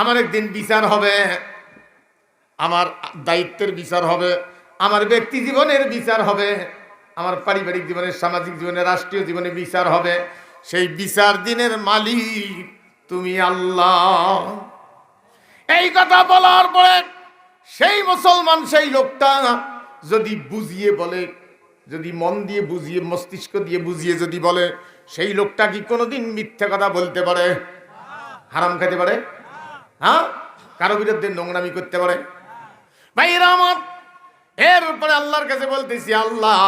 আমার একদিন বিচার হবে, আমার দায়িত্বের বিচার হবে, আমার ব্যক্তি জীবনের বিচার হবে, আমার পারিবারিক জীবনের, সামাজিক জীবনের, রাষ্ট্রীয় জীবনে বিচার হবে। সেই বিচার দিনের মালিক তুমি আল্লাহ। এই কথা বলার পরে সেই মুসলমান, সেই লোকটা যদি বুঝিয়ে বলে, যদি মন দিয়ে বুঝিয়ে, মস্তিষ্ক দিয়ে বুঝিয়ে যদি বলে, সেই লোকটা কি কোনোদিন মিথ্যা কথা বলতে পারে? হারাম খেতে পারে? হ্যাঁ, কারো বিরুদ্ধে নোংরামি করতে পারে? ভাইরা আমার, এরপরে আল্লাহর কাছে বলতেছি আল্লাহ,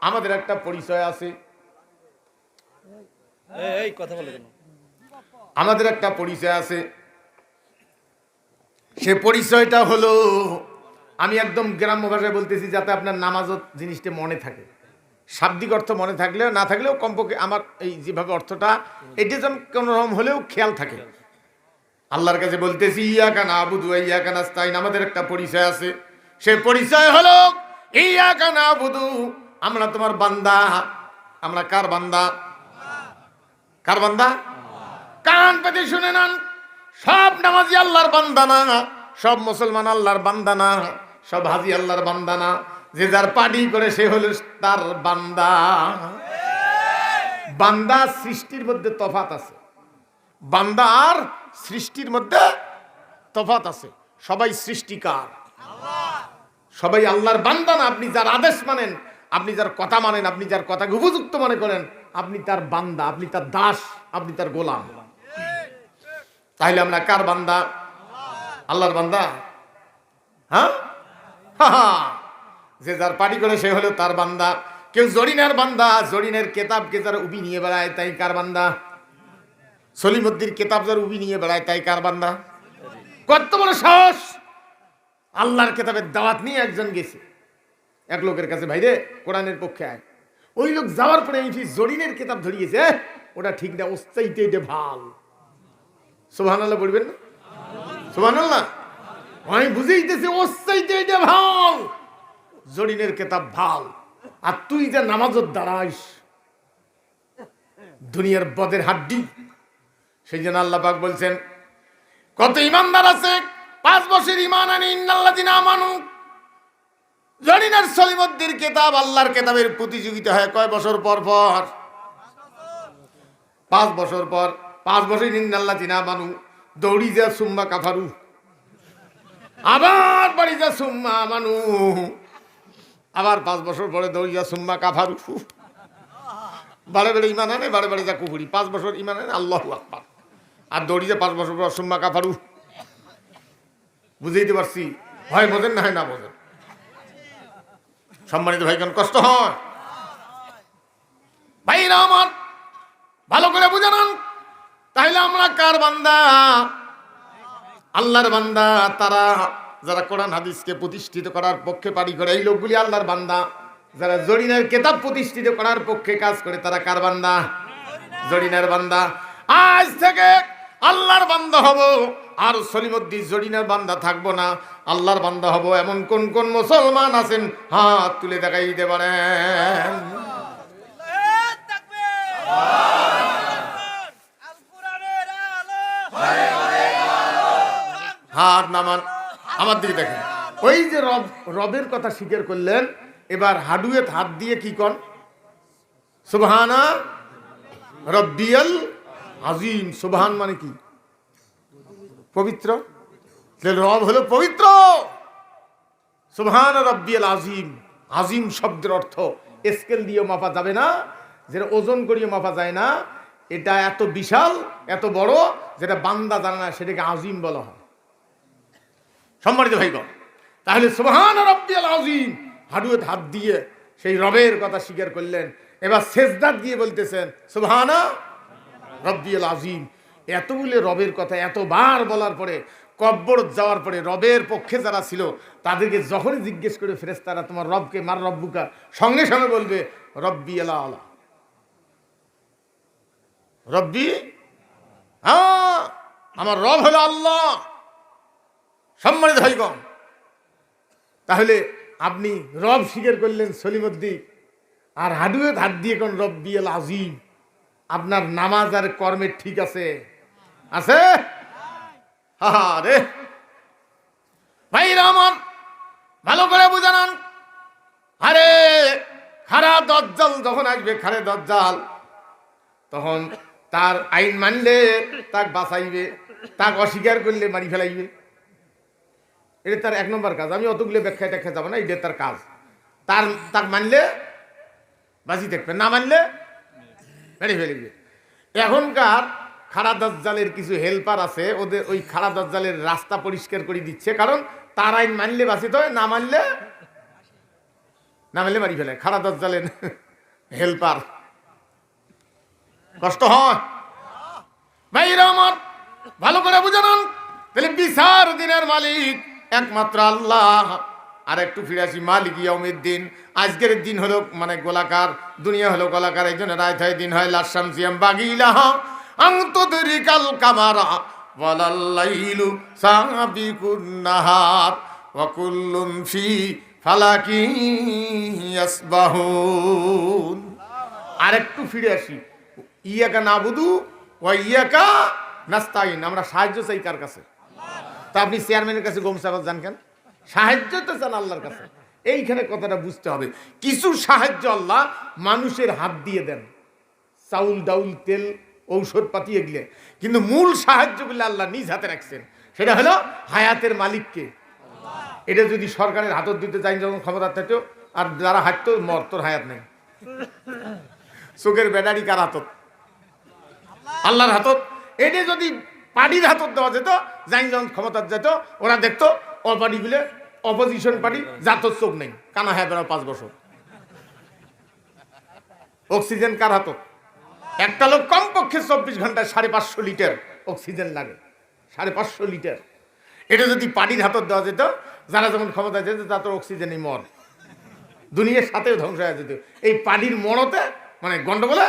আমাদের একটা পরিচয় আছে। আমাদের একটা পরিচয় আছে। সে পরিচয়টা হলো, আমি একদম গ্রাম্য ভাষায় বলতেছি যাতে আপনার নামাজত জিনিসটা মনে থাকে, শাব্দিক অর্থ মনে থাকলেও না থাকলেও কমপক্ষে আমার এই যেভাবে অর্থটা, এটা যেন কোনো রকম হলেও খেয়াল থাকে। আল্লাহর কাছে বলতেছি ইয়াকা নাবুদু ওয়া ইয়াকা নাস্তাইন, আমাদের একটা পরিচয় আছে। সে পরিচয় হলো ইয়াকা নাবুদু, আমরা তোমার বান্দা। আমরা কার বান্দা? কার বান্দা? কান পেতে শুনে নেন, সব নামাজি আল্লাহর বান্দা না, সব মুসলমান আল্লাহর বান্দা না, সব হাজি আল্লাহর বান্দা না। যে যার পাটি করে সে হলো তার বান্দা। বান্দা সৃষ্টির মধ্যে তফাৎ আছে, বান্দা আর সৃষ্টির মধ্যে তফাৎ আছে। সবাই সৃষ্টিকার, সবাই আল্লাহর বান্দা না। আপনি যার আদেশ মানেন, আপনি যার কথা মানেন, আপনি যার কথাকে উপযুক্ত মনে করেন, আপনি তার বান্দা, আপনি তার দাস, আপনি তার গোলাম। তাহলে আমরা কার বান্দা? আল্লাহর বান্দা। হ্যাঁ, যে যার পাটি করে সে হলো তার বান্দা। কেউ জরিনার বান্দা, জরিনের কেতাবকে যারা উবি নিয়ে বেড়ায় তাই কার বান্দা? সলিমুদ্দির কেতাব যারা উবি নিয়ে বেড়ায় তাই কার বান্দা? কত বড় সাহস! আল্লাহর কেতাবের দাওয়াত নিয়ে একজন গেছে এক লোকের কাছে, ভাইরে কোরআনের পক্ষে আয়। ওই লোক যাওয়ার পরে এই জরিনের কেতাব ধরিয়েছে, ওটা ঠিক না, ওস্তাইতে এটা ভাল। সুবহানাল্লাহ বলবেন না? সুবহানাল্লাহ। আমি বুঝেইতেছি ওস্তাইতে এটা ভাল, জরিনের কেতাব ভাল। আর তুই যে নামাজত দাঁড়াইস, দুনিয়ার বদের হাড্ডি। সেই জন্য আল্লাহ পাক বলছেন, কত ইমানদার আছে 5 বছর ইমান আনি ইন্নাল্লাযিনা আমানু। জরিনার সলিমুদ্দির কেতাব আল্লাহর কেতাবের প্রতিযোগিতা হয় কয় বছর পর পর? 5 বছর পর। 5 বছর ইন্নাল্লাযিনা আমানু, দৌড়ি যা সুম্মা কাফারু, আবার বাড়ি যা সুম্মা আমানু, আবার 5 বছর পরে দৌড়ি যা সুম্মা কাফারু। বারে বারে ইমান আনে, বারে বারে যা কুফরি। 5 বছর ইমান আনে, আল্লাহু আকবার, আর দৌড়ি যা 5 বছর পর সুম্মা কাফারু। বুঝাইতে পারছি? হয় বোঝেন না হয় না বোঝেন? সম্মানিত ভাই, কেন কষ্ট হয়? ভাইরা আমার, ভালো করে বুঝান। তাহলে আমরা কার বান্দা? আল্লাহর বান্দা। তারা যারা কোরআন হাদিসকে প্রতিষ্ঠিত করার পক্ষে পারি করে, এই লোকগুলি আল্লাহর বান্দা। যারা জরিনার কেতাব প্রতিষ্ঠিত করার পক্ষে কাজ করে, তারা কার বান্দা? জরিনার বান্দা। আজ থেকে আল্লাহর বান্দা হব, আর সলিমুদ্দিন জরিনার বান্দা থাকবো না, আল্লাহর বান্দা হব। এমন কোন কোন মুসলমান আছেন হাত তুলে দেখাই দিতে পারেন? হাত নামান, আমার দিকে দেখেন। ওই যে রবের কথা স্বীকার করলেন, এবার হাডুয়ে হাত দিয়ে কি কন? সুবহানা রব্বিয়াল আজিম। সুবহান মানে কি? পবিত্র। রব হলো পবিত্র। সুবহান রব্বিয়াল আজিম। আজিম শব্দের অর্থ স্কেল দিয়ে মাপা যাবে না, যেটা ওজন করিয়ে মাপা যায় না। এটা এত বিশাল, এত বড়, যেটা বান্দা জানে না, সেটাকে আজিম বলা হয়। সম্মানিত ভাইগণ, তাহলে সুবহান রব্বিয়াল আজিম, হাডুয়ে হাত দিয়ে সেই রবের কথা স্বীকার করলেন। এবার সেজদাত দিয়ে বলতেছেন সুবহানা রব্বিয়াল আজিম। এতগুলো রবের কথা এতবার বলার পরে, কব্বর যাওয়ার পরে রবের পক্ষে যারা ছিল তাদেরকে যখনই জিজ্ঞেস করে ফেরেশতারা তোমার রবকে, মার রব্বুকা, সঙ্গে সঙ্গে বলবে রব্বি আলা রব্বি, হ্যাঁ আমার রব হলো আল্লাহ। সম্মানিত ভাইগণ, তাহলে আপনি রব স্বীকার করলেন সলিমুদ্দিন, আর হাডুয়ে হাত দিয়ে কোন রব্বি আল আজিম। আপনার নামাজ আর কর্মের ঠিক আছে? আছে? রে ভাইরা আমার, ভালো করে বুঝানান। আরে খারা দজ্জাল যখন আসবে, খারে দজ্জাল, তখন তার আইন মানলে তাক বাঁচাইবে, তাক অস্বীকার করলে মারি ফেলাইবে। এটা তার এক নম্বর কাজ। আমি অতগুলো ব্যাখ্যা ট্যাখ্যা যাবো না, এটা তার কাজ। তাক মানলে বাঁচি থাকবে, না মানলে মেরে ফেলবে। এখনকার খাড়া দজ্জালের কিছু হেল্পার আছে, ওদের ওই খাড়া দজ্জালের রাস্তা পরিষ্কার করে দিচ্ছে, কারণ তার আইন মানলে বাঁচিতে হয়, না মানলে মারি ফেলে। খাড়া দজ্জালের হেল্পার কষ্ট হয়। ভাইরা আমার, ভালো করে বুঝান। তাহলে বিচার দিনের মালিক একমাত্র আল্লাহ। আর একটু ফিরে আসি, মালিক ইয়াউমিদ্দিন। আজকের দিন হলো মানে গোলাকার, দুনিয়া হলো গোলাকার, এই জন্য রাত হয় দিন হয়। লাশামসিয়াম বাগিলাহা আনতুদরিকাল কামারা ওয়ালাল্লাইলু সাবিকুন নাহার ওয়া কুল্লুন ফি ফালাকি ইয়াসবাহুন। আর একটু ফিরে আসি, ইয়াকা নাবুদু ওয়া ইয়াকা নাস্তাইন। আমরা সাহায্য চাই কার কাছে? তা আপনি চেয়ারম্যানের কাছে গোমসাগর যান কেন? সাহায্য তো চান আল্লাহর কাছে। এইখানে কথাটা বুঝতে হবে। কিছু সাহায্য আল্লাহ মানুষের হাত দিয়ে দেন, চাউল ডাউল তেল ঔষধ পাতি এগুলো, কিন্তু মূল সাহায্যগুলো আল্লাহ নিজ হাতে রাখছেন। সেটা হলো হায়াতের মালিককে। এটা যদি সরকারের হাতত দিতে চাই যখন ক্ষমতা থাকতো, আর যারা হাঁটতো মর, তোর হায়াত নেই। চোখের ব্যাটারি কার হাতত? আল্লাহর হাতত। এটা যদি পার্টির হাতত দেওয়া যেত, যাই যখন ক্ষমতা যেত, ওরা দেখতো অপার্টিগুলো, অপোজিশন পার্টি, যাত চোখ নেই, কানা হ্যাঁ বেড়া 5 বছর। অক্সিজেন কার হাতত? একটা লোক কমপক্ষে 24 ঘন্টায় 550 লিটার অক্সিজেন লাগে, 550 লিটার। এটা যদি পার্টির হাতত দেওয়া যেত, যারা যখন ক্ষমতা যেত তাদের অক্সিজেনই মর, দুনিয়ার সাথেও ধ্বংস হয়ে যেত। এই পার্টির মরতে মানে গন্ডগোলে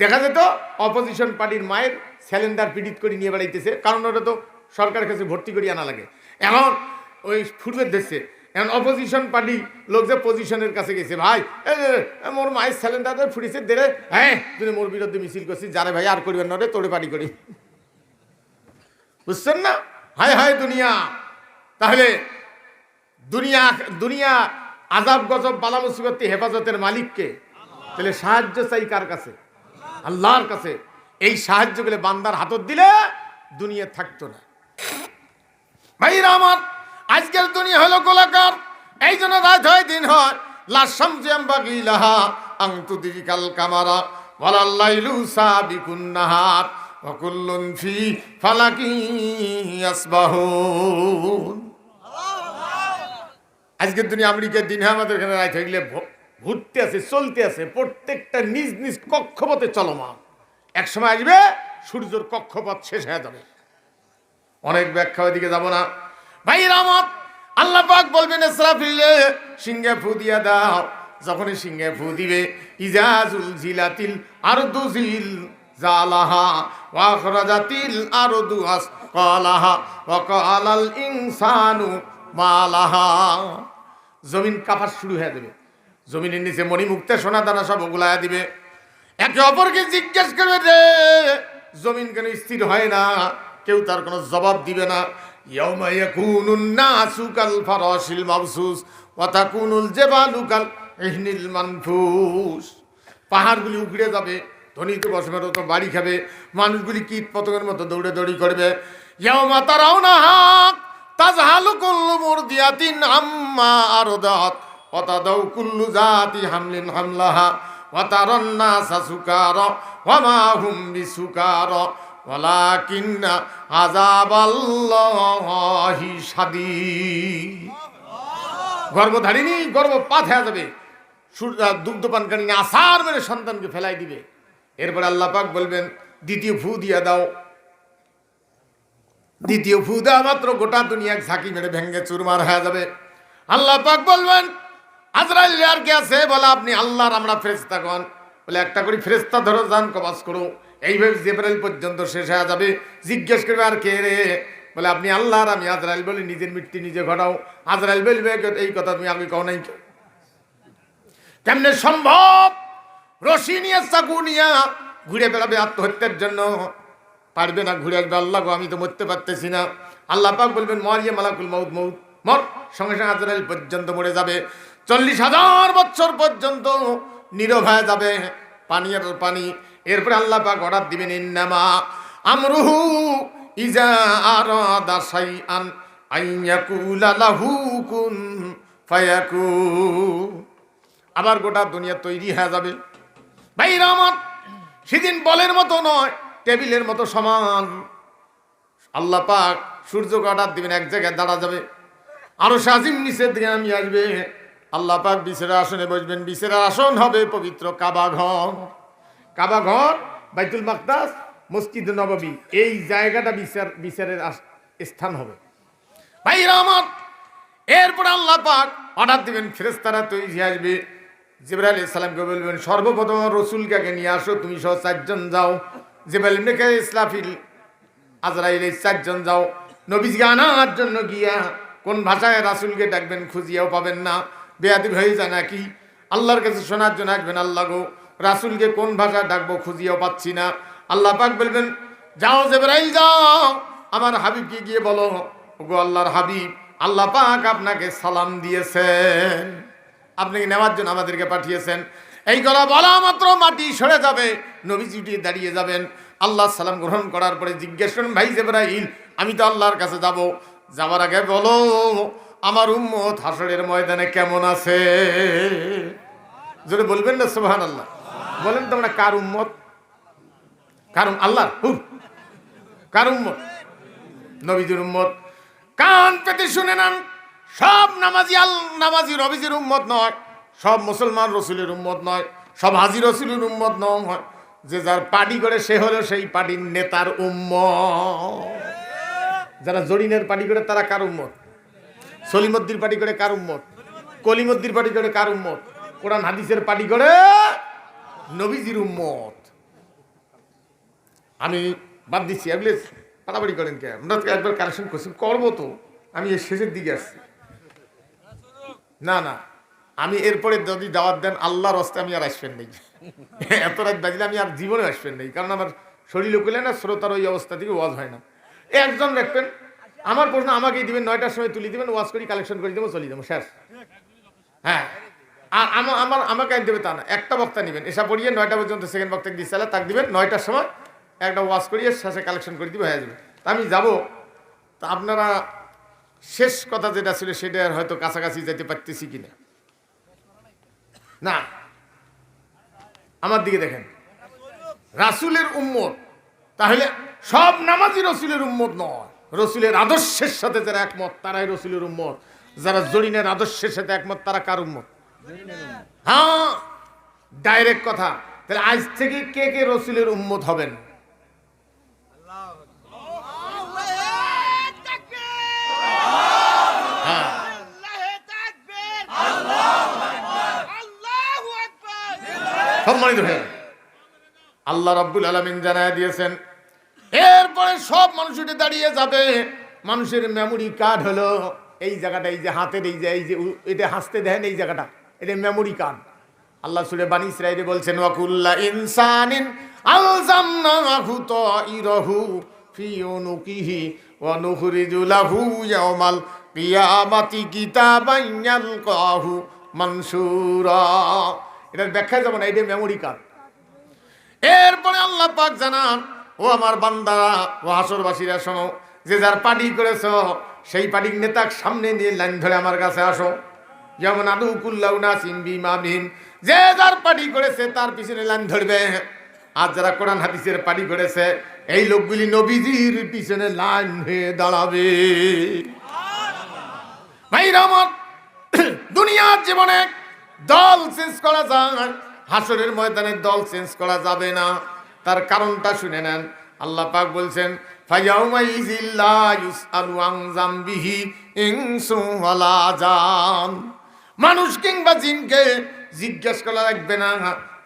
দেখা যেত অপোজিশন পার্টির মায়ের সিলিন্ডার পিডিত করে নিয়ে বেড়াইতেছে, কারণ ওটা তো সরকারের কাছে ভর্তি করে আনা লাগে। এখন ওই ফুটবের দেশে এখন অপোজিশন পার্টি লোক যে পজিশনের কাছে গেছে, ভাই মোর মায়ের সিলিন্ডার ফুটিছে দেরে, হ্যাঁ তুমি মোর বিরুদ্ধে মিছিল করছিস, যারে ভাই আর করিবেন না রে, তোরে পার্টি করি। বুঝছেন না? হায় হায় দুনিয়া। তাহলে দুনিয়া দুনিয়া আজাব গজব বালা মুসিবত হেফাজতের মালিককে। তাহলে সাহায্য চাই কার কাছে? আল্লাহর কাছে। এই সাহায্যগুলো বান্দার হাতত দিলে দুনিয়া থাকতো না। ভাইরা আমার, আজকের দুনিয়া হলো গোলাকার, এই জন্য রাত হয় দিন হয়। লাশামসিয়াম বাগিলাহা আনতুদরিকাল কামারা ওয়ালাল্লাইলু সাবিকুন নাহার ওয়া কুল্লুন ফি ফালাকি ইয়াসবাহুন। আজকের দুনিয়া আমেরিকার দিন হয়, আমাদের এখানে রাত হয়ে গেলে ঘুরতে আছে, চলতে আছে, প্রত্যেকটা নিজ নিজ কক্ষপথে চলমান। এক সময় আসবে সূর্যের কক্ষপথ শেষ হয়ে যাবে। অনেক ব্যাখ্যা ওইদিকে যাব না। ভাইরা আমার, আল্লাহ পাক বলবেন ইসরাফিলে সিংহে ফু দিয়া দাও। যখনই সিংহে ফু দিবে, ইজাজুল জিলাতিল আরদু জিল জালাহা ওয়া আখরাজাতিল আরদু আসকালাহা ওয়া ক্বালাল ইনসানু মা লাহা। জমিন কাঁপা শুরু হয়ে যাবে, জমিনের নিচে মণিমুক্তা সোনা দানা সব ওগুলায়া দিবে। একে অপরকে জিজ্ঞেস করবে, রে জমিন কেন স্থির হয় না? কেউ তার কোনো জবাব দিবে না। ইয়াউমা ইয়াকুনুন নাসু কাল ফারাশিল মাবসুস ওয়া তাকুনুল জিবালু কাল ইহনিল মানফুস। পাহাড়গুলি উগড়ে যাবে, ধনিত বসমের মতো বাড়ি খাবে, মানুষগুলি কীট পতঙ্গের মতো দৌড়ে দৌড়ি করবে। ইয়াউমা তারাউনাহা তাযহালু কুল্লু মুরদিয়াতিন আম্মা আরদাত ওয়া তাদাউ কুল্লু যাতি হামলিন হামলাহা ওয়া তারান নাসা সুকারা ওয়া মা হুম বিসুকারা ওয়ালাকিন্না আযাবাল্লাহি শাদীদ। গর্ভধারিণী গর্ভপাত হয়ে যাবে, দুগ্ধপানকারী আসার মেরে সন্তানকে ফেলাই দিবে। এরপরে আল্লাহ পাক বলবেন, দ্বিতীয় ফু দিয়ে দাও। দ্বিতীয় ফু দেওয়া মাত্র গোটা দুনিয়া ঝাঁকি মেরে ভেঙ্গে চুরমার হয়ে যাবে। আল্লাহ পাক বলবেন, আজরাইল আর কে আছে? বলে আপনি আল্লাহর আমরা ফেরেশতাগণ। বলে একটা করে ফেরেশতা ধরো, যান কবাজ করো। এইভাবে জিবরাইল পর্যন্ত শেষ হয়ে যাবে। জিজ্ঞেস করবে, আর কে রে? বলে আপনি আল্লাহর আমি আজরাইল। বলি নিজের মৃত্যু নিজে ঘটাও। আজরাইল বলবে, এই কথা তুমি আগে কও নাই? কেমনে সম্ভব? রশি নিয়ে চাকু নিয়ে ঘুরে বেড়াবে আত্মহত্যার জন্য, পারবে না। ঘুরে আসবে, আল্লাহ গো আমি তো মরতে পারতেছি না। আল্লাহ পাক বলবেন, মরিয়া মালাকুল মউত, মউত মর। সঙ্গে সঙ্গে আজরাইল পর্যন্ত মরে যাবে। 40,000 বছর পর্যন্ত নীরব হয়ে যাবে, পানি আর পানি। এরপরে আল্লাহ পাক অর্ডার দিবেন, ইন্নামা আমরুহু ইজা আরাদা শাইআন আইয়াকুলা লাহু কুন ফায়াকুন। আবার গোটা দুনিয়া তৈরি হয়ে যাবে। ভাইরা আমার, সেদিন বলের মতো নয়, টেবিলের মতো সমান। আল্লাহ পাক সূর্যকে অর্ডার দিবেন, এক জায়গায় দাঁড়া যাবে। আরো আজিম নিচের দিকে নামিয়ে আসবে। আল্লাহ পাক বিচারের আসনে বসবেন। বিচারের আসন হবে পবিত্র কাবা ঘর। কাবা ঘর, বাইতুল মাকদাস, মসজিদ নববী, এই জায়গাটা বিচারের স্থান হবে। ভাইরা আমার, এরপর আল্লাহ পাক অর্ডার দিবেন, ফেরেশতারা তৈরি আসবে। জিবরাইল আলাইহিস সালামকে বলবেন, সর্বপ্রথম রসুলকে নিয়ে আসো, তুমি সহ 4 জন যাও। জিবরাইল, মিকাইল, ইসরাফিল, আজরাইল, 4 জন যাও। নবীজিকে আনার জন্য গিয়া কোন ভাষায় রাসূলকে ডাকবেন খুঁজিয়াও পাবেন না। বেয়াদবি হয়ে যায় নাকি? আল্লাহর কাছে শোনার জন্য আসবেন, আল্লাহ গো রাসূলকে কোন ভাষায় ডাকবো খুঁজিয়াও পাচ্ছি না। আল্লাহ পাক বলবেন, যাও জিবরাইল যাও, আমার হাবিবকে গিয়ে বলো, ওগো আল্লাহর হাবিব, আল্লাহ পাক আপনাকে সালাম দিয়েছেন, আপনাকে নেওয়ার জন্য আমাদেরকে পাঠিয়েছেন। এই কথা বলা মাত্র মাটি সরে যাবে, নবীজি উঠে দাঁড়িয়ে যাবেন। আল্লাহ সালাম গ্রহণ করার পরে জিজ্ঞেস করেন, ভাই জিবরাইল, আমি তো আল্লাহর কাছে যাব, যাওয়ার আগে বলো আমার উম্মত হাসরের ময়দানে কেমন আছে? যদি বলবেন না সুবহানাল্লাহ। বলেন তো আমরা কার উম্মত? কার? আল্লাহর। কার উম্মত? নবীজির উম্মত। কান পেতে শুনে নেন, সব নামাজি নবীজির উম্মত নয়, সব মুসলমান রসুলের উম্মত নয়, সব হাজী রসুলের উম্মত নয়। যে যার পার্টি করে সে হলো সেই পার্টির নেতার উম্মত। যারা জরিনের পার্টি করে তারা কার উম্মত? সলিমুদ্দির পার্টি করে কার উম্মত? কলিমুদ্দির পার্টি করে কার উম্মত? কোরআন হাদিসের পার্টি করে নবীজির উম্মত। আমি বাদ দিচ্ছি, এগুলো পাড়াবাড়ি করেন কে? আমরা তো একবার কালেকশন করছি, করবো তো। আমি এর শেষের দিকে আসছি। না না, আমি এরপরে যদি দাওয়াত দেন আল্লাহর রাস্তায় আমি আর আসবেন নেই। এত রাত বাজলে আমি আর জীবনে আসবেন নেই, কারণ আমার শরীর উকলে না, শ্রোতার ওই অবস্থা থেকে ওয়াজ হয় না। একজন রাখবেন, আমার প্রশ্ন আমাকেই দিবেন, 9টার সময় তুলে দিবেন, ওয়াজ করি, কালেকশন করে দেবো, চলে যাবো, শেষ। হ্যাঁ, আর আমাকে আনতে হবে তা না, একটা বক্তা নেবেন, এসা পড়িয়ে 9টা পর্যন্ত সেকেন্ড বক্তা দিয়ে চালা তাক দিবেন, 9টার সময় একটা ওয়াজ করিয়ে শেষে কালেকশন করে দিব, হয়ে যাবে। তা আমি যাবো, তা আপনারা শেষ কথা যেটা ছিল সেটা হয়তো কাছাকাছি যেতে পারতেছি কিনা। না, আমার দিকে দেখেন, রাসূলের উম্মত, তাহলে সব নামাজি রসুলের উম্মত নয়। রসুলের আদর্শের সাথে যারা একমত তারাই রসুলের উম্মত। যারা জরিনের আদর্শের সাথে একমত তারা কার উম্মত? হ্যাঁ, ডাইরেক্ট কথা। তাহলে আজ থেকে কে কে রসুলের উম্মত হবেন? সম্মানিত ভাই, আল্লাহ রাব্বুল আলামিন জানায় দিয়েছেন, এরপরে সব মানুষ উঠে দাঁড়িয়ে যাবে। মানুষের মেমোরি কার্ড হলো এই জায়গাটা, এই যে হাতের এই যে এটা হাসতে দেন, এই জায়গাটা এটা মেমোরি কার্ড। আল্লাহ সূরা বানী ইসরাঈলে বলছেন ওয়াকুল্লা ইনসানিন আলজামনাহু তাইরাহু ফি উনুকিহি ওয়া নুখরিজু লাহু ইয়াওমাল কিয়ামাতি কিতাবান ইয়ালকাহু মানসুরা। এটার ব্যাখ্যা যেমন এটা মেমোরি কার্ড। এরপরে আল্লাহ পাক জানান, ও আমার বান্দারা, ও হাসরবাসীরা শোনো, যে যার পার্টি করেছো সেই পার্টির নেতার সামনে নিয়ে লাইন ধরে আমার কাছে আসো। যেমন আদুকুল্লাউনা সিম্বিমাবিন, যে যার পার্টি করেছে তার পিছনে লাইন ধরবে। আর যারা কোরআন হাদিসের পার্টি করেছে এই লোকগুলি নবীজির পিছনে লাইন হয়ে দাঁড়াবে। ভাইরা আমার, দুনিয়ার জীবনে দল চেঞ্জ করা যায়, হাসরের ময়দানে দল চেঞ্জ করা যাবে না। তার কারণটা শুনে নেন। আল্লাহ পাক বলছেন ফায়াউমা ইযিল্লা ইউসআলু আন যামবিহি ইনসু ওয়ালা জান। মানুষ কিংবা জিনকে জিজ্ঞেস করা লাগবে না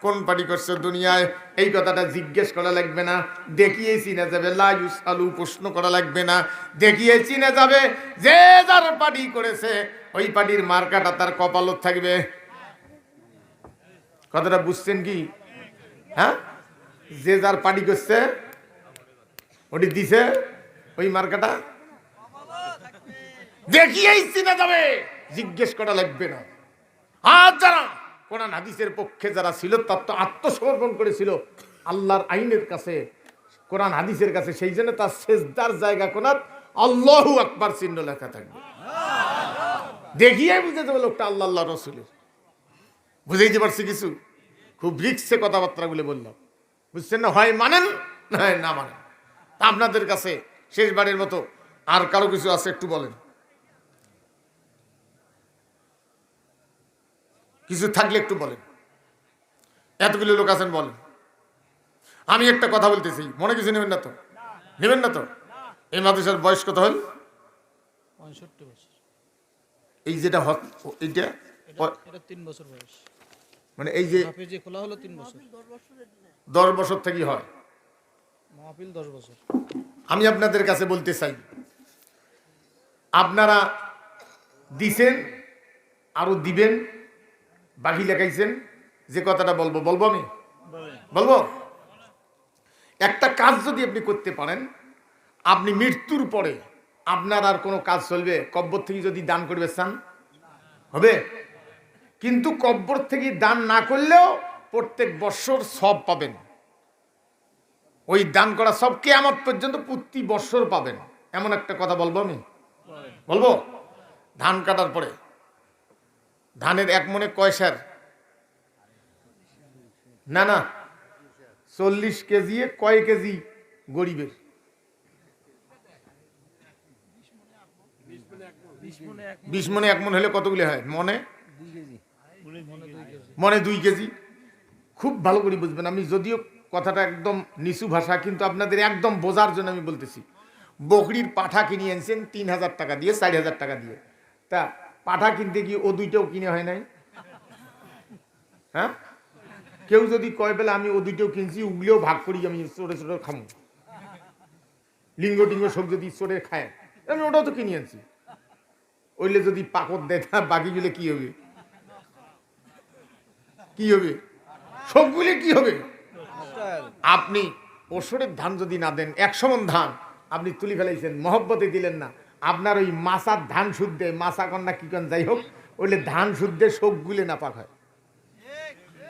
কোন পার্টি করছে দুনিয়ায়, এই কথাটা জিজ্ঞেস করা লাগবে না। দেখিয়ে চিনে যাবে, লা ইউসআলু, প্রশ্ন করা লাগবে না। দেখিয়ে চিনে যাবে যে যার পার্টি করেছে ওই পার্টির মার্কাটা তার কপালত থাকবে। কথাটা বুঝছেন কি? হ্যাঁ, যে যার পার্টি করছে ওটি দিছে ওই মার্কাটা দেখিয়েই চিনে যাবে, জিজ্ঞেস করা লাগবে না। আর যারা কোরআন হাদিসের পক্ষে যারা ছিল তার তো আত্মসমর্পণ করেছিল আল্লাহর আইনের কাছে, কোরআন হাদিসের কাছে, সেই জন্য তার সেজদার জায়গা কোনাত আল্লাহু আকবার চিহ্ন লেখা থাকবে। দেখিয়ে বুঝে যাবে লোকটা আল্লাহ আল্লাহ রসুলের। বুঝাইতে পারছি কিছু? খুব রিক্সে কথাবার্তাগুলো বললাম, বুঝছেন না? হয় মানেন, হয় না মানেন। আপনাদের কাছে শেষবারের মতো আর কারো কিছু আছে একটু বলেন, কিছু থাকলে একটু বলেন। এতগুলো লোক আছেন, বলেন। আমি একটা কথা বলতেছি, মনে কিছু নেবেন না তো? নেবেন না তো? এই মাদ্রাসার বয়স কত হল? 65 বছর। এই যেটা এইটা 3 বছর বয়স, মানে এই যে মাহফিল খোলা হলো 3 বছর। 10 বছর থেকে হয় মাহফিল 10 বছর। আমি আপনাদের কাছে বলতে চাই, আপনারা দিছেন, আরো দিবেন, বাকি লেখাইছেন। যে কথাটা বলবো আমি বলবো, একটা কাজ যদি আপনি করতে পারেন, আপনি মৃত্যুর পরে আপনার আর কোনো কাজ চলবে? কব্বর থেকে যদি দান করবে চান হবে, কিন্তু কব্বর থেকে দান না করলেও প্রত্যেক বছর সব পাবেন। ওই দান করা সব কিয়ামত পর্যন্ত প্রতি বছর পাবেন। এমন একটা কথা বলবো আমি বলবো। ধান কাটার পরে ধানের 1 মনে কয় সের? না 40 কেজি কয় কেজি গরিবের? 20 মনে 1 মন হলে কতগুলি হয়? মনে 2 কেজি। খুব ভালো করে বুঝবেন। আমি যদিও কথাটা একদম নিচু ভাষা, কিন্তু আপনাদের একদম বোঝার জন্য আমি বলতেছি। বকরির পাঠা কিনে আনছেন 3000 টাকা দিয়ে, 4000 টাকা দিয়ে। তা পাঠা কিনতে গিয়ে ও দুইটাও কিনে হয় নাই? হ্যাঁ, কেউ যদি কয় বেলা আমি ও দুইটাও কিনছি, উগলেও ভাগ করি, আমি ছোটো ছোটো খামো, লিঙ্গ টিঙ্গ সব যদি চোরে খায়, আমি ওটাও তো কিনে আনছি। ওইলে যদি পাকড় দেয় না, বাকিগুলো কি হবে? কি হবে? সবগুলি কি হবে? আপনি ওসরের ধান যদি না দেন, 100 মণ ধান আপনি তুলি ফেলাইছেন, মহব্বতে দিলেন না, আপনার ওই মাছার ধান শুদ্ধে, মাছা কন্যা কি কন যাই হোক, ওইলে ধান শুদ্ধে সবগুলি না পাক হয়।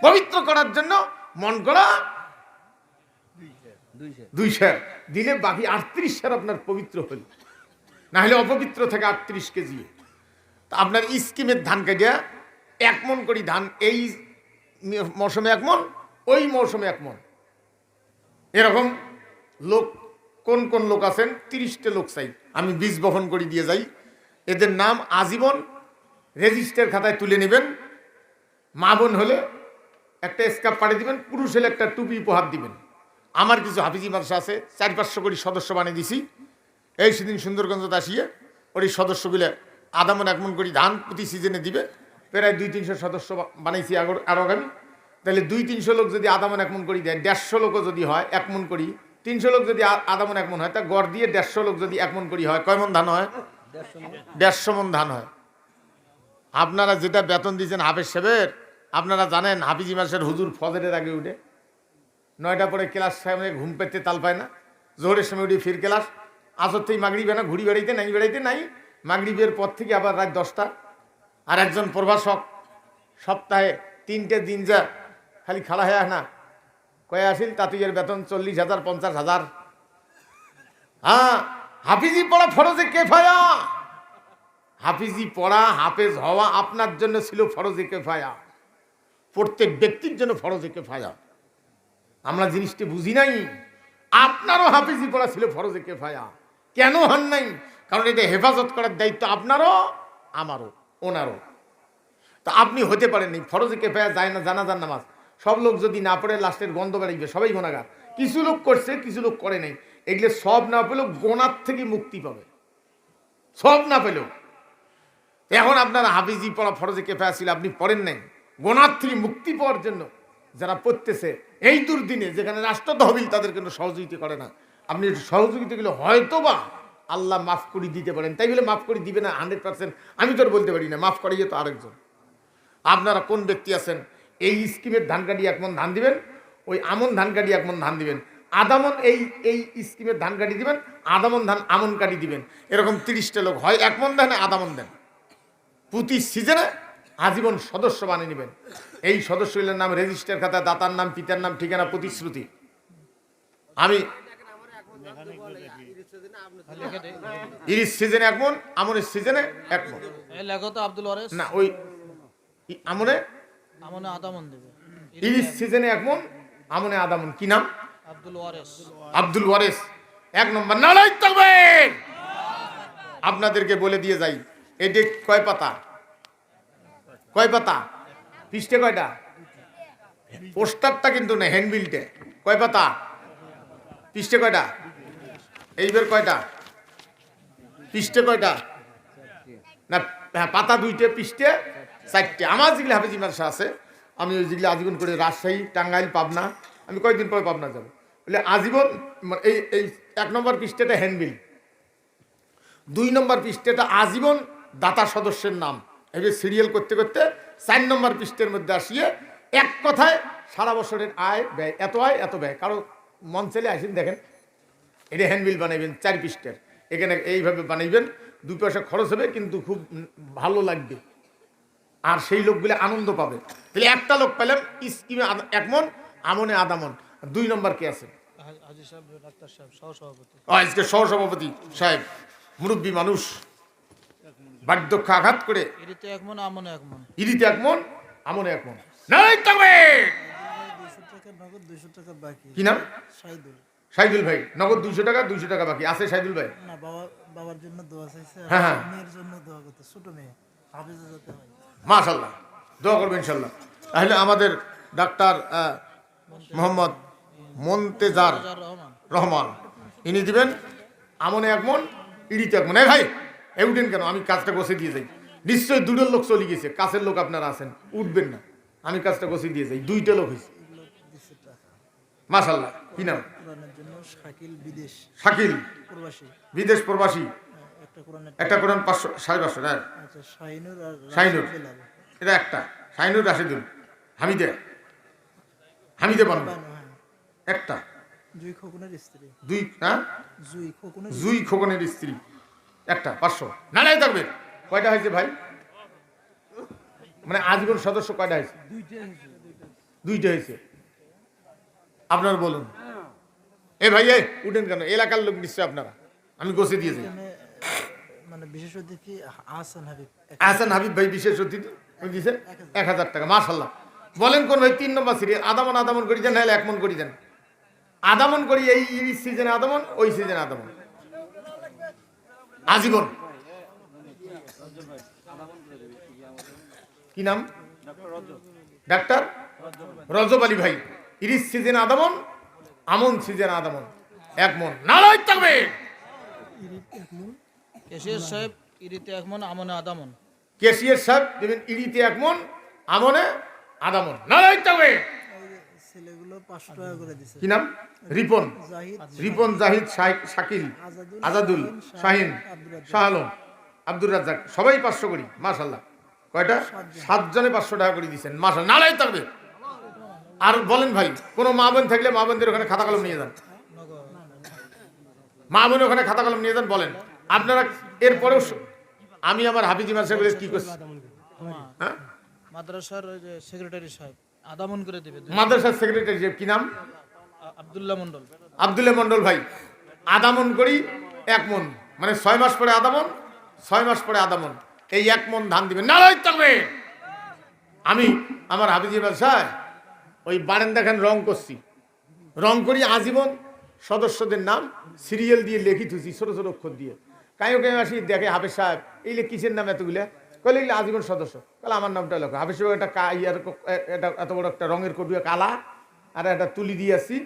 পবিত্র করার জন্য মন করা 2 সের দিলে বাকি 38 সের আপনার পবিত্র হল, না হলে অপবিত্র থেকে 38 কেজি। তা আপনার স্কিমের ধান কাটিয়া 1 মণ করি ধান, এই মৌসুমে 1 মণ, ওই মৌসুমে 1 মণ। এরকম লোক কোন কোন লোক আছেন? 30টা লোক চাই, আমি বীজ বপন করে দিয়ে যাই। এদের নাম আজীবন রেজিস্টার খাতায় তুলে নেবেন। মা বোন হলে একটা স্কার্ফ পাঠিয়ে দিবেন, পুরুষ হলে একটা টুপি উপহার দিবেন। আমার কিছু হাফিজি মাদ্রাসা আছে, 400-500 করে সদস্য বানিয়ে দিছি। এই সেদিন সুন্দরগঞ্জতে আসিয়ে ওই সদস্যগুলো আধা মণ 1 মণ করে ধান প্রতি সিজনে দিবে। প্রায় 200-300 সদস্য বানাইছি আরো আগামী। তাহলে 200-300 লোক যদি আধা মণ 1 মণ করি দেয়, 150 লোকও যদি হয় 1 মণ করি, 300 লোক যদি আধা মন 1 মন হয়, তা গড় দিয়ে 150 লোক যদি 1 মন করি হয়, কয় মন ধান হয়? 150 মন ধান হয়। আপনারা যেটা বেতন দিয়েছেন হাফেজ সাহেবের, আপনারা জানেন হাফিজি মাসের হুজুর ফজরের আগে উঠে 9টা পরে ক্লাস সামনে ঘুম পেতে তাল পায় না, জোহরের সময় উঠে ফির ক্লাস, আসর থেকে মাগরিবে না, ঘুরি বেড়াইতে নাই মাগরিবের পর থেকে আবার রাত 10টা। আর একজন প্রভাষক সপ্তাহে 3টে দিন যা খালি খালা হয়ে না কয়ে আসিল, তাঁতির বেতন 40,000 50,000। হ্যাঁ, হাফিজি পড়া ফরজে কেফায়া। হাফিজি পড়া, হাফেজ হওয়া আপনার জন্য ছিল ফরজে কেফায়া, প্রত্যেক ব্যক্তির জন্য ফরজে কেফায়া। আমরা জিনিসটি বুঝি নাই। আপনারও হাফিজি পড়া ছিল ফরজে কেফায়া। কেন হন নাই? কারণ এটা হেফাজত করার দায়িত্ব আপনারও, আমারও, ওনারও। তা আপনি হতে পারেননি। ফরজে কেফায়া যায় না জানাজার নামাজ, সব লোক যদি না পড়ে লাস্টের গন্ধ বেড়াইবে, সবাই গুনাহগার। কিছু লোক করছে, কিছু লোক করে নাই। এগুলো সব না পেলেও গোনার থেকে মুক্তি পাবে, সব না পেলেও। এখন আপনারা হাফিজি পড়া ফরজে কেফায়া ছিল, আপনি পড়েন নাই। গোনার থেকে মুক্তি পাওয়ার জন্য যারা পড়তেছে এই দুর্দিনে, যেখানে রাষ্ট্র তহবিল তাদের কিন্তু সহযোগিতা করে না, আপনি সহযোগিতাগুলো হয়তো বা আল্লাহ মাফ করে দিতে পারেন। তাই বলে মাফ করে দিবে না 100%, আমি তো আর বলতে পারি না। মাফ করাইয়ে তো আরেকজন। আপনারা কোন ব্যক্তি আছেন এই স্কিমের ধান কাটি 1 মন ধান দিবেন, ওই আমন ধান কাটি 1 মন ধান দিবেন, আদামন এই স্কিমের ধান কাটি দিবেন, আদামন ধান আমন কাটি দিবেন, এরকম 30টা লোক হয় 1 মন ধানে আদামন দেন। প্রতি সিজনে আজীবন সদস্য বানিয়ে নেবেন। এই সদস্যগুলোর নাম রেজিস্টার খাতা, দাতার নাম, পিতার নাম, ঠিকানা, প্রতিশ্রুতি। আমি ইরিশ সিজনে 1 মন, আমনের সিজনে 1 মন। লেখো তো আব্দুল ওয়ারেস না, ওই আমনে আধা মন দেবে। ইরিশ সিজনে 1 মন, আমনে আধা মন। কি নাম? আব্দুল ওয়ারেস। আব্দুল ওয়ারেস 1 নম্বর। নালাই তাকবীর। আপনাদেরকে বলে দিয়ে যাই, এটি কয় পাতা? কয় পাতা? পৃষ্ঠে কয়টা? পোস্টারটা কিন্তু না, হ্যান্ডবিলটে। কয় পাতা? পৃষ্ঠে কয়টা? এইবার কয়টা? পৃষ্ঠে কয়টা? না, হ্যাঁ, পাতা 2টে, পৃষ্ঠে 4টে। আমার যেগুলো হাফিজি মাদ্রাসা আছে, আমি ওই যেগুলো আজীবন করে রাজশাহী, টাঙ্গাইল, পাবনা, আমি কয়েকদিন পরে পাবনা যাবো, বলে আজীবন এই 1 নম্বর পৃষ্ঠেটা হ্যান্ডবিল, 2 নম্বর পৃষ্ঠেটা আজীবন দাতা সদস্যের নাম। এবার সিরিয়াল করতে করতে 4 নম্বর পৃষ্ঠের মধ্যে আসিয়ে এক কথায় সারা বছরের আয় ব্যয়, এত আয় এত ব্যয়। কারো মন চাইলে আসেন দেখেন, এটা হ্যান্ডবিল বানাইবেন 4 পৃষ্ঠের, এখানে এইভাবে বানাইবেন, 2 পয়সা খরচ হবে কিন্তু খুব ভালো লাগবে, আর সেই লোকগুলো আনন্দ পাবে। তাহলে একটা লোক পেলাম স্কিমে 1 মন, আমনে আধা মন। 2 নম্বর কে আছে? হাজী সাহেব, ডাক্তার সাহেব, সহসভাপতি। আজকে সহসভাপতি সাহেব, মুরব্বী মানুষ, বার্ধক্য আঘাত করে ইরিতে 1 মন, আমনে 1 মন। ইরিতে 1 মন, আমনে 1 মন। নাই তাকবীর। 200 টাকা নগদ, 200 টাকা বাকি। কি নাম? সাইদুল। সাইদুল ভাই, নগদ 200 টাকা, 200 টাকা বাকি আছে। সাইদুল ভাই না, বাবার জন্য দোয়া চাইছে, হ্যাঁ, হ্যাঁ। মেয়ের জন্য দোয়া করতে, ছোট মেয়ে হাফেজে যেতে হয়। মাশাআল্লাহ, দোয়া করবেন ইনশাআল্লাহ। তাহলে আমাদের ডাক্তার মোহাম্মদ মন্তেজার রহমান, ইনি দিবেন আমনে 1 মন, ইড়িতে 1 মন। ভাই এ উঠেন কেন? আমি কাজটা গোছে দিয়ে যাই। নিশ্চয়ই 2টা লোক চলে গেছে, কাছের লোক আপনারা আছেন, উঠবেন না, আমি কাজটা গোছে দিয়ে যাই। 2টা লোক হয়েছে, মাশাআল্লাহ। কি নাম? কোরআনের জন্য শাকিল, বিদেশ। শাকিল, প্রবাসী। বিদেশ প্রবাসী। একটা কোরআন 500 550 না? আচ্ছা, শাহিনুর আর শাহিনুর, রাশিদ বেলাল। এটা একটা। শাহিনুর, রাশিদুল, হামিদে বানু, হ্যাঁ। একটা। জুই খোকনের স্ত্রী। 2, হ্যাঁ, জুই খোকনের স্ত্রী, একটা। 500। নালাই থাকবে। কয়টা হয়েছে ভাই? মানে আজীবন সদস্য কয়টা হয়েছে? 2টা হয়েছে। আপনারা বলুন। এ ভাই, উঠেন কেন? এলাকার লোক নিশ্চয় আপনারা, আমি গোছে দিয়ে যাই। মানে বিশেষ অতিথি হাসান হাবিব। হাসান হাবিব ভাই বিশেষ অতিথি দিয়েছেন 1000 টাকা। মাশাআল্লাহ। বলেন কোন ভাই? 3 নম্বর সিরিয়াল। আদামন করি দেন, নাহলে 1 মন করি দেন। আদামন করি এই সিজনে আদামন, ওই সিজনে আদামন, আজীবন। কি নাম? ডাক্তার রজব আলী ভাই। ইরিশ সিজনে আদামন, আমন সিজনে আদামন, 1 মন। নালাই তাকবীর। কেশিয়ার সাহেব ইরিতে 1 মন, আমনে আধা মন। কেশিয়ার সাহেব দেবেন ইরিতে 1 মন, আমনে আধা মন। নালাই তাকবীর। ছেলেগুলো হলো 500 টাকা করে দিছে। কি নাম? রিপন, জাহিদ, রিপন, জাহিদ, শাকিল, আজাদুল, শাহিন, শাহ আলম, আব্দুর রাজ্জাক, সবাই 500 করি। মাশাল্লাহ। কয়টা? 7 জনে 500 টাকা করে দিচ্ছেন। মাশাল্লাহ, নালাই থাকবে। আর বলেন ভাই, কোনো মা বোন থাকলে মা বোনদের ওখানে খাতা কলম নিয়ে যান, মা বোন ওখানে খাতা কলম নিয়ে যান। বলেন আপনারা। এরপরেও আমি আমার হাফিজি মাদ্রাসা কি করছি? হ্যাঁ, মাদ্রাসার ওই যে সেক্রেটারি সাহেব আদামন করে দিবে। মাদ্রাসার সেক্রেটারি কি নাম? আব্দুল্লাহ মন্ডল। আব্দুল্লাহ মন্ডল ভাই, আদামন করি 1 মন, মানে 6 মাস পরে আদামন, 6 মাস পরে আদামন, এই 1 মন ধান দিবেন। নারাই থাকবে। আমি আমার হাফিজি মাদ্রাসায় ওই বারান্দাখান রং করছি, রং করি আজীবন সদস্যদের নাম সিরিয়াল দিয়ে লিখি থুছি ছোট ছোট অক্ষর দিয়ে। কায়ো কেউ আসি দেখে, হাফেজ সাহেব এই কিসের নাম এতগুলা? কলে এগুলো আজীবন সদস্য। তাহলে আমার নামটা লেখো। হাফেজ সাহেব একটা এটা এত বড় একটা রঙের কটুয়া কালা আর একটা তুলি দিয়ে আসছি,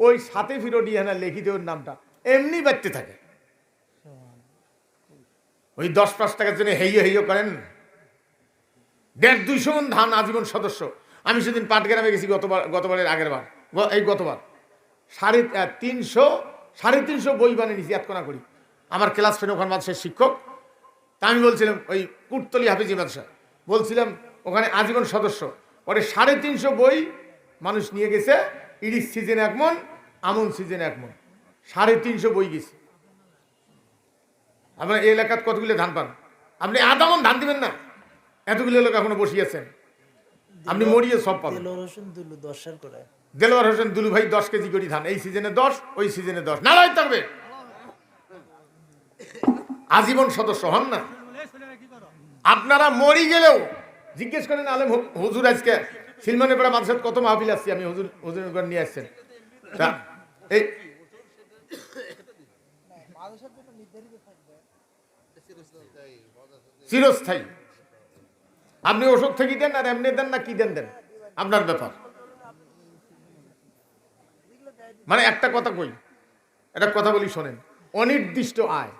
ওই সাথে ফিরো দিয়ে না লিখি দিয়ে ওর নামটা এমনি বাড়তে থাকে। ওই 10-5 টাকার জন্য হেইয় হেইয় করেন। 150-200 মন ধান আজীবন সদস্য। আমি সেদিন পাটগ্রামে গেছি গতবারের আগের বার, এই গতবার 350 বই বানিয়ে নিয়েছি এতক্ষণা করি। আমার ক্লাস ফ্রেন্ড ওখানে মাদ্রাসার শিক্ষক, তা আমি বলছিলাম ওই কুটতলি হাফিজি মাদ্রাসা, বলছিলাম ওখানে আজীবন সদস্য। ওরে 350 বই মানুষ নিয়ে গেছে। ইরিশ সিজনে 1 মন, আমন সিজনে 1 মন, 350 বই গেছে। আপনার এই এলাকার কতগুলো ধান পান? আপনি আধা মন ধান দিবেন না, এতগুলো লোক এখনো বসিয়েছেন, আপনি মরিয়ে সব পাবেন। দেলোয়ার হোসেন দুলু 10 করে। দেলোয়ার হোসেন দুলু ভাই 10 কেজি করে ধান, এই সিজনে 10, ওই সিজনে 10। নারাই থাকবে। আজীবন সদস্য হন না। আপনারা মরি গেলেও জিজ্ঞেস করেন আলেম হুজুর আজকে সিলমানের পাড়া মাদ্রাসায় কত মাহফিল আসছি আমি, হুজুর নিয়ে আসছেন। এই চিরস্থায়ী। আপনি ওষুধ থেকে দেন আর এমনি দেন না কি দেন দেন, আপনার ব্যাপার। মানে একটা কথা কই, একটা কথা বলি শোনেন। অনির্দিষ্ট আয়,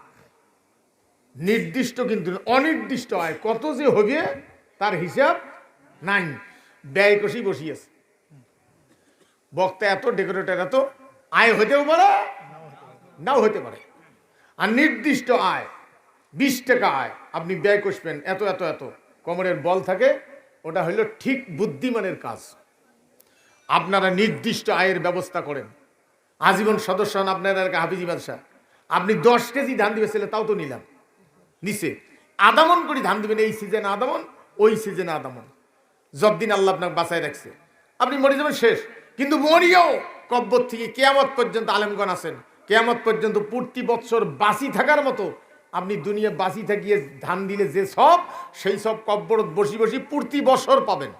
নির্দিষ্ট কিন্তু অনির্দিষ্ট আয় কত যে হবে তার হিসাব নাই। ব্যয় কষি বসিয়েছে বক্তা এত, ডেকোরেটর এত, আয় হতেও পারে নাও হতে পারে। আর নির্দিষ্ট আয় 20 টাকা আয়, আপনি ব্যয় কষবেন এত এত এত, কোমরের বল থাকে, ওটা হইল ঠিক বুদ্ধিমানের কাজ। আপনারা নির্দিষ্ট আয়ের ব্যবস্থা করেন। আজীবন সদস্য হন আপনার হাফিজি মাদ্রাসা। আপনি 10 কেজি ধান দিবে ছেলে, তাও তো নিলাম নিচে। আদামন করে ধান দিবেন, এই সিজনে আদামন, ওই সিজনে আদামন, যতদিন আল্লাহ আপনাকে বাঁচায় রাখছে। আপনি মরে যাবেন শেষ, কিন্তু মরিয়েও কব্বর থেকে কেয়ামত পর্যন্ত আলেমগণ আছেন, কেয়ামত পর্যন্ত প্রতি বছর বাঁচি থাকার মতো আপনি দুনিয়া বাঁচি থাকিয়ে ধান দিলে যে সব, সেই সব কব্বরত বসি বসি প্রতি বছর পাবেন।